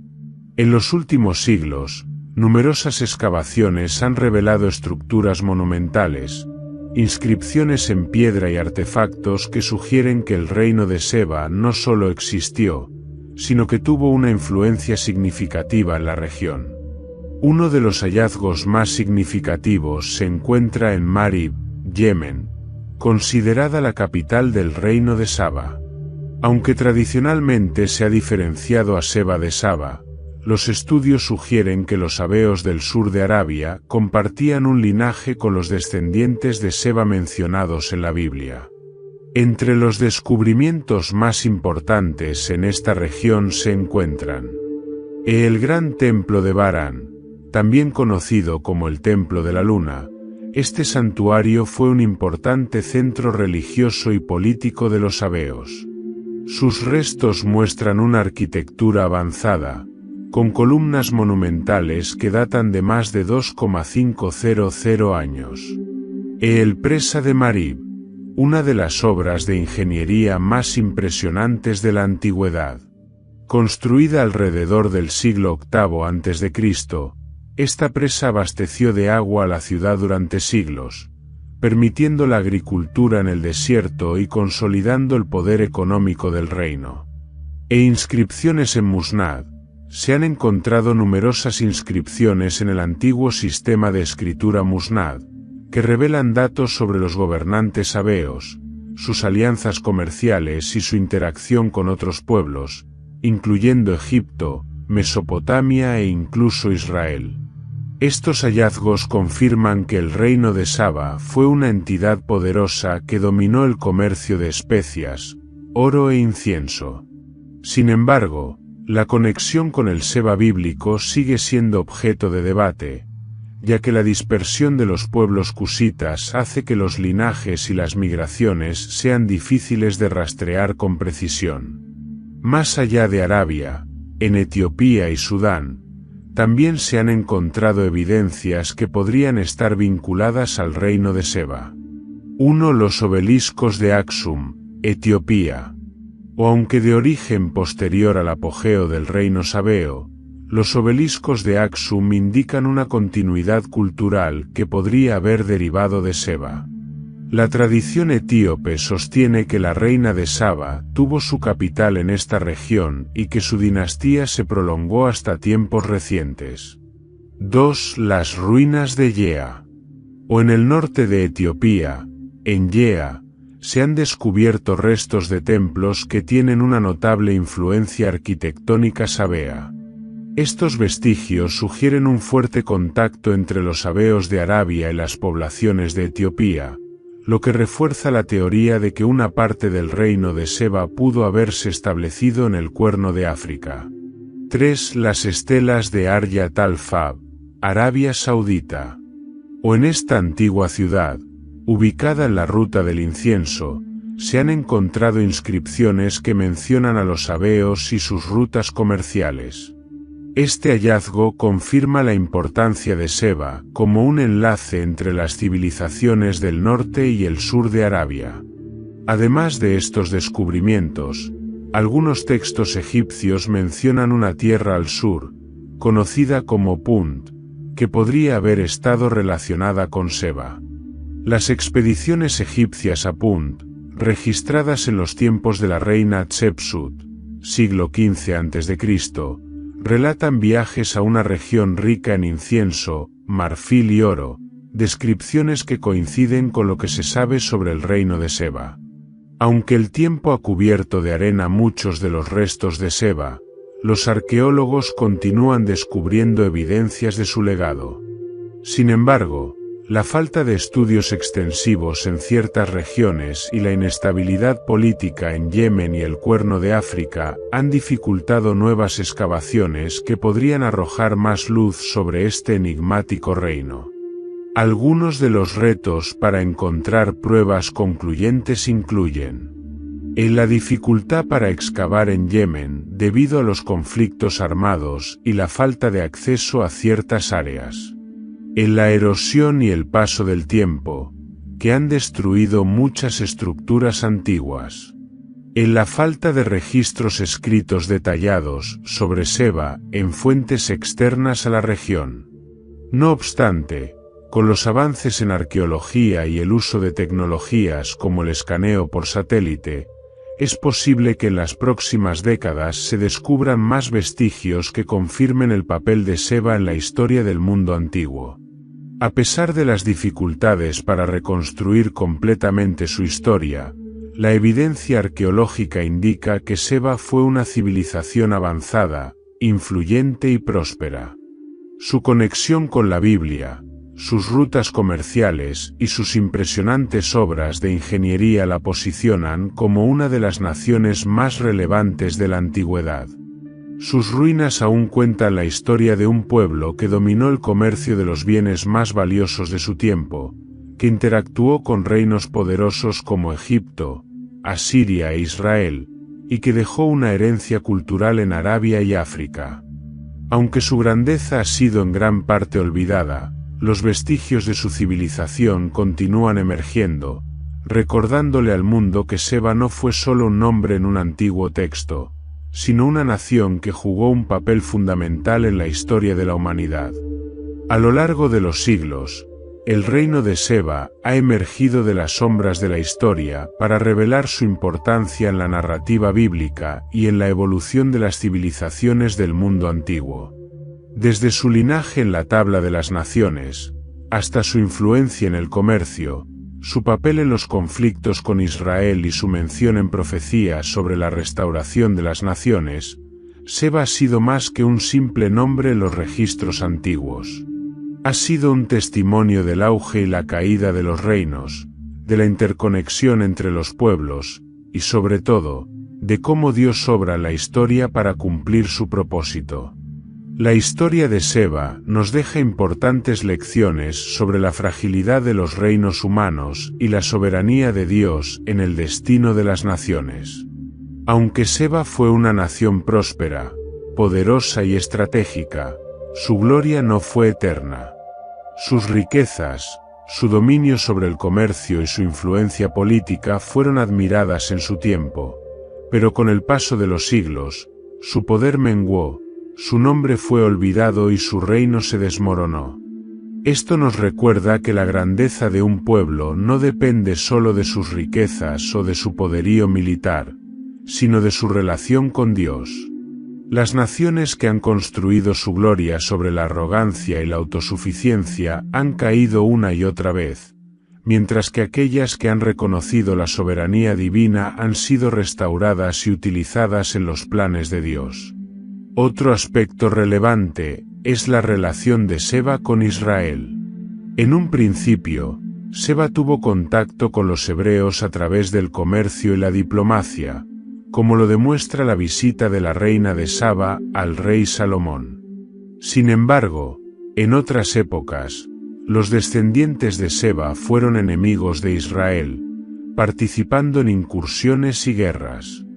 S1: En los últimos siglos, numerosas excavaciones han revelado estructuras monumentales, inscripciones en piedra y artefactos que sugieren que el reino de Seba no solo existió, sino que tuvo una influencia significativa en la región. Uno de los hallazgos más significativos se encuentra en Marib, Yemen, considerada la capital del reino de Saba. Aunque tradicionalmente se ha diferenciado a Seba de Saba, los estudios sugieren que los sabeos del sur de Arabia compartían un linaje con los descendientes de Seba mencionados en la Biblia. Entre los descubrimientos más importantes en esta región se encuentran el Gran Templo de Barán, también conocido como el Templo de la Luna, Este santuario fue un importante centro religioso y político de los sabeos. Sus restos muestran una arquitectura avanzada, con columnas monumentales que datan de más de 2,500 años. El Presa de Marib, una de las obras de ingeniería más impresionantes de la antigüedad. Construida alrededor del siglo VIII a.C., esta presa abasteció de agua a la ciudad durante siglos, permitiendo la agricultura en el desierto y consolidando el poder económico del reino. Inscripciones en Musnad. Se han encontrado numerosas inscripciones en el antiguo sistema de escritura Musnad, que revelan datos sobre los gobernantes sabeos, sus alianzas comerciales y su interacción con otros pueblos, incluyendo Egipto, Mesopotamia e incluso Israel. Estos hallazgos confirman que el reino de Saba fue una entidad poderosa que dominó el comercio de especias, oro e incienso. Sin embargo, la conexión con el Seba bíblico sigue siendo objeto de debate, ya que la dispersión de los pueblos cusitas hace que los linajes y las migraciones sean difíciles de rastrear con precisión. Más allá de Arabia, en Etiopía y Sudán, también se han encontrado evidencias que podrían estar vinculadas al reino de Seba. 1. Los obeliscos de Aksum, Etiopía. O aunque de origen posterior al apogeo del reino sabeo, los obeliscos de Aksum indican una continuidad cultural que podría haber derivado de Seba. La tradición etíope sostiene que la reina de Saba tuvo su capital en esta región y que su dinastía se prolongó hasta tiempos recientes. 2. Las ruinas de Yea. O en el norte de Etiopía, en Yea, se han descubierto restos de templos que tienen una notable influencia arquitectónica sabea. Estos vestigios sugieren un fuerte contacto entre los sabeos de Arabia y las poblaciones de Etiopía, lo que refuerza la teoría de que una parte del reino de Seba pudo haberse establecido en el Cuerno de África. 3. Las estelas de Aryat al-Fab, Arabia Saudita. O en esta antigua ciudad, ubicada en la ruta del incienso, se han encontrado inscripciones que mencionan a los sabeos y sus rutas comerciales. Este hallazgo confirma la importancia de Seba como un enlace entre las civilizaciones del norte y el sur de Arabia. Además de estos descubrimientos, algunos textos egipcios mencionan una tierra al sur, conocida como Punt, que podría haber estado relacionada con Seba. Las expediciones egipcias a Punt, registradas en los tiempos de la reina Hatshepsut, siglo XV a.C., relatan viajes a una región rica en incienso, marfil y oro, descripciones que coinciden con lo que se sabe sobre el reino de Seba. Aunque el tiempo ha cubierto de arena muchos de los restos de Seba, los arqueólogos continúan descubriendo evidencias de su legado. Sin embargo, la falta de estudios extensivos en ciertas regiones y la inestabilidad política en Yemen y el Cuerno de África han dificultado nuevas excavaciones que podrían arrojar más luz sobre este enigmático reino. Algunos de los retos para encontrar pruebas concluyentes incluyen: la dificultad para excavar en Yemen debido a los conflictos armados y la falta de acceso a ciertas áreas. La erosión y el paso del tiempo, que han destruido muchas estructuras antiguas. La falta de registros escritos detallados sobre Seba en fuentes externas a la región. No obstante, con los avances en arqueología y el uso de tecnologías como el escaneo por satélite, es posible que en las próximas décadas se descubran más vestigios que confirmen el papel de Seba en la historia del mundo antiguo. A pesar de las dificultades para reconstruir completamente su historia, la evidencia arqueológica indica que Seba fue una civilización avanzada, influyente y próspera. Su conexión con la Biblia, sus rutas comerciales y sus impresionantes obras de ingeniería la posicionan como una de las naciones más relevantes de la antigüedad. Sus ruinas aún cuentan la historia de un pueblo que dominó el comercio de los bienes más valiosos de su tiempo, que interactuó con reinos poderosos como Egipto, Asiria e Israel, y que dejó una herencia cultural en Arabia y África. Aunque su grandeza ha sido en gran parte olvidada, los vestigios de su civilización continúan emergiendo, recordándole al mundo que Seba no fue solo un nombre en un antiguo texto, sino una nación que jugó un papel fundamental en la historia de la humanidad. A lo largo de los siglos, el reino de Seba ha emergido de las sombras de la historia para revelar su importancia en la narrativa bíblica y en la evolución de las civilizaciones del mundo antiguo. Desde su linaje en la tabla de las naciones, hasta su influencia en el comercio, su papel en los conflictos con Israel y su mención en profecías sobre la restauración de las naciones, Seba ha sido más que un simple nombre en los registros antiguos. Ha sido un testimonio del auge y la caída de los reinos, de la interconexión entre los pueblos, y sobre todo, de cómo Dios obra en la historia para cumplir su propósito. La historia de Seba nos deja importantes lecciones sobre la fragilidad de los reinos humanos y la soberanía de Dios en el destino de las naciones. Aunque Seba fue una nación próspera, poderosa y estratégica, su gloria no fue eterna. Sus riquezas, su dominio sobre el comercio y su influencia política fueron admiradas en su tiempo, pero con el paso de los siglos, su poder menguó, su nombre fue olvidado y su reino se desmoronó. Esto nos recuerda que la grandeza de un pueblo no depende solo de sus riquezas o de su poderío militar, sino de su relación con Dios. Las naciones que han construido su gloria sobre la arrogancia y la autosuficiencia han caído una y otra vez, mientras que aquellas que han reconocido la soberanía divina han sido restauradas y utilizadas en los planes de Dios. Otro aspecto relevante es la relación de Seba con Israel. En un principio, Seba tuvo contacto con los hebreos a través del comercio y la diplomacia, como lo demuestra la visita de la reina de Saba al rey Salomón. Sin embargo, en otras épocas, los descendientes de Seba fueron enemigos de Israel, participando en incursiones y guerras.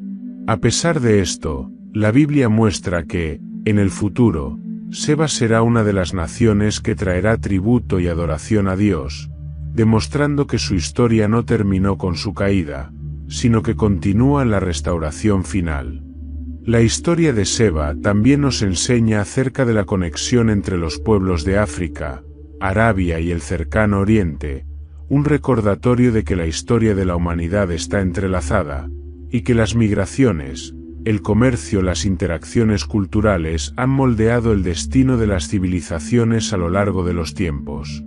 S1: A pesar de esto, la Biblia muestra que, en el futuro, Seba será una de las naciones que traerá tributo y adoración a Dios, demostrando que su historia no terminó con su caída, sino que continúa en la restauración final. La historia de Seba también nos enseña acerca de la conexión entre los pueblos de África, Arabia y el cercano Oriente, un recordatorio de que la historia de la humanidad está entrelazada, y que las migraciones, el comercio, las interacciones culturales han moldeado el destino de las civilizaciones a lo largo de los tiempos.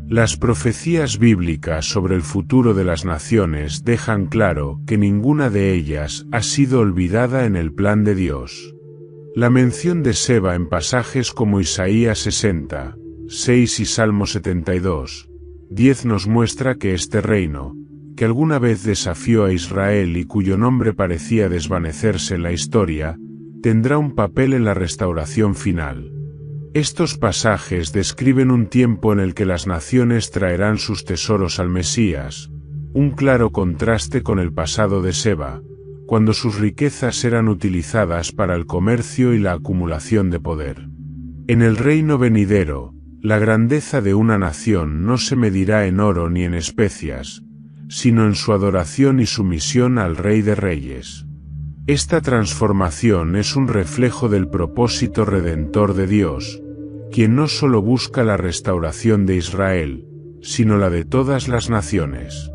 S1: Las profecías bíblicas sobre el futuro de las naciones dejan claro que ninguna de ellas ha sido olvidada en el plan de Dios. La mención de Seba en pasajes como Isaías 60, 6 y Salmo 72, 10 nos muestra que este reino, que alguna vez desafió a Israel y cuyo nombre parecía desvanecerse en la historia, tendrá un papel en la restauración final. Estos pasajes describen un tiempo en el que las naciones traerán sus tesoros al Mesías, un claro contraste con el pasado de Seba, cuando sus riquezas eran utilizadas para el comercio y la acumulación de poder. En el reino venidero, la grandeza de una nación no se medirá en oro ni en especias, sino en su adoración y sumisión al Rey de Reyes. Esta transformación es un reflejo del propósito redentor de Dios, quien no solo busca la restauración de Israel, sino la de todas las naciones.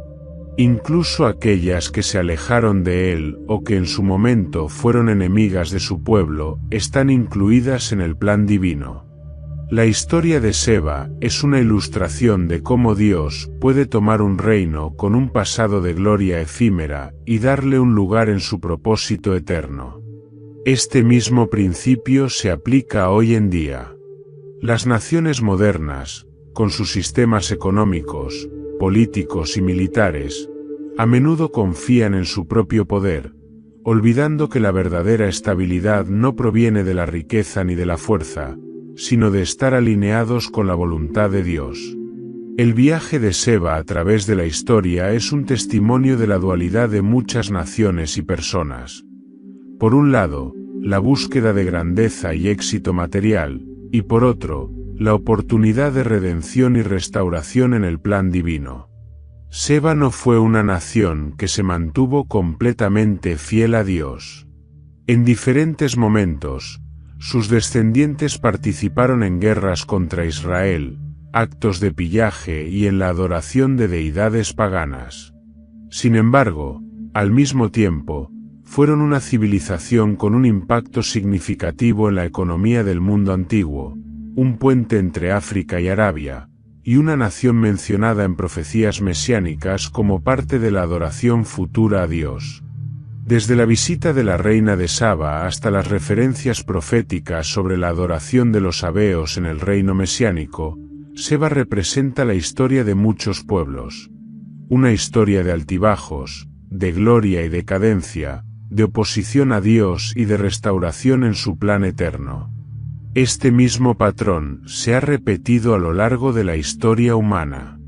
S1: Incluso aquellas que se alejaron de él o que en su momento fueron enemigas de su pueblo, están incluidas en el plan divino. La historia de Seba es una ilustración de cómo Dios puede tomar un reino con un pasado de gloria efímera y darle un lugar en su propósito eterno. Este mismo principio se aplica hoy en día. Las naciones modernas, con sus sistemas económicos, políticos y militares, a menudo confían en su propio poder, olvidando que la verdadera estabilidad no proviene de la riqueza ni de la fuerza, sino de estar alineados con la voluntad de Dios. El viaje de Seba a través de la historia es un testimonio de la dualidad de muchas naciones y personas. Por un lado, la búsqueda de grandeza y éxito material, y por otro, la oportunidad de redención y restauración en el plan divino. Seba no fue una nación que se mantuvo completamente fiel a Dios. En diferentes momentos, sus descendientes participaron en guerras contra Israel, actos de pillaje y en la adoración de deidades paganas. Sin embargo, al mismo tiempo, fueron una civilización con un impacto significativo en la economía del mundo antiguo, un puente entre África y Arabia, y una nación mencionada en profecías mesiánicas como parte de la adoración futura a Dios. Desde la visita de la reina de Saba hasta las referencias proféticas sobre la adoración de los sabeos en el reino mesiánico, Seba representa la historia de muchos pueblos. Una historia de altibajos, de gloria y decadencia, de oposición a Dios y de restauración en su plan eterno. Este mismo patrón se ha repetido a lo largo de la historia humana.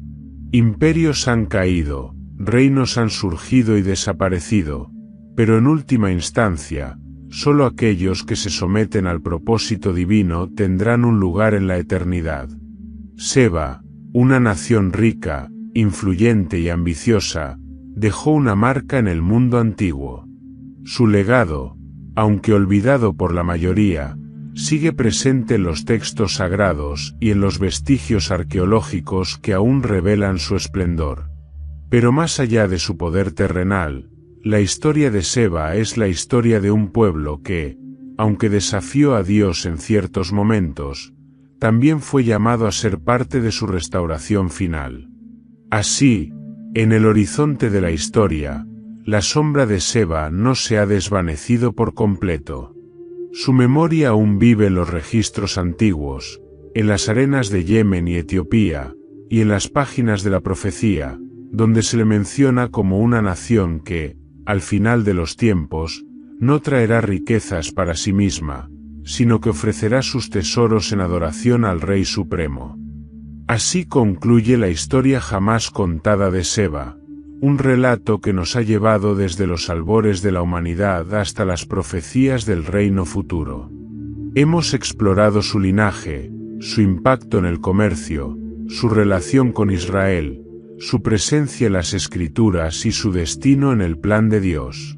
S1: Imperios han caído, reinos han surgido y desaparecido, pero en última instancia, solo aquellos que se someten al propósito divino tendrán un lugar en la eternidad. Seba, una nación rica, influyente y ambiciosa, dejó una marca en el mundo antiguo. Su legado, aunque olvidado por la mayoría, sigue presente en los textos sagrados y en los vestigios arqueológicos que aún revelan su esplendor. Pero más allá de su poder terrenal, la historia de Seba es la historia de un pueblo que, aunque desafió a Dios en ciertos momentos, también fue llamado a ser parte de su restauración final. Así, en el horizonte de la historia, la sombra de Seba no se ha desvanecido por completo. Su memoria aún vive en los registros antiguos, en las arenas de Yemen y Etiopía, y en las páginas de la profecía, donde se le menciona como una nación que, al final de los tiempos, no traerá riquezas para sí misma, sino que ofrecerá sus tesoros en adoración al Rey Supremo. Así concluye la historia jamás contada de Seba, un relato que nos ha llevado desde los albores de la humanidad hasta las profecías del reino futuro. Hemos explorado su linaje, su impacto en el comercio, su relación con Israel, su presencia en las Escrituras y su destino en el plan de Dios.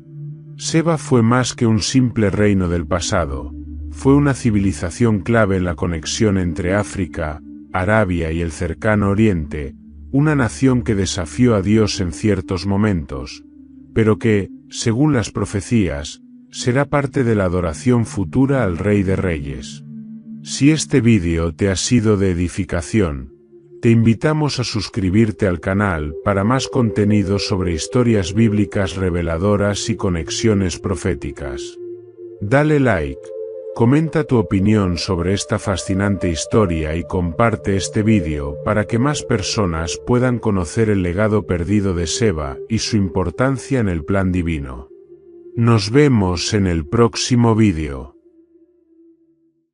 S1: Seba fue más que un simple reino del pasado, fue una civilización clave en la conexión entre África, Arabia y el cercano Oriente, una nación que desafió a Dios en ciertos momentos, pero que, según las profecías, será parte de la adoración futura al Rey de Reyes. Si este vídeo te ha sido de edificación, te invitamos a suscribirte al canal para más contenido sobre historias bíblicas reveladoras y conexiones proféticas. Dale like, comenta tu opinión sobre esta fascinante historia y comparte este vídeo para que más personas puedan conocer el legado perdido de Seba y su importancia en el plan divino. Nos vemos en el próximo vídeo.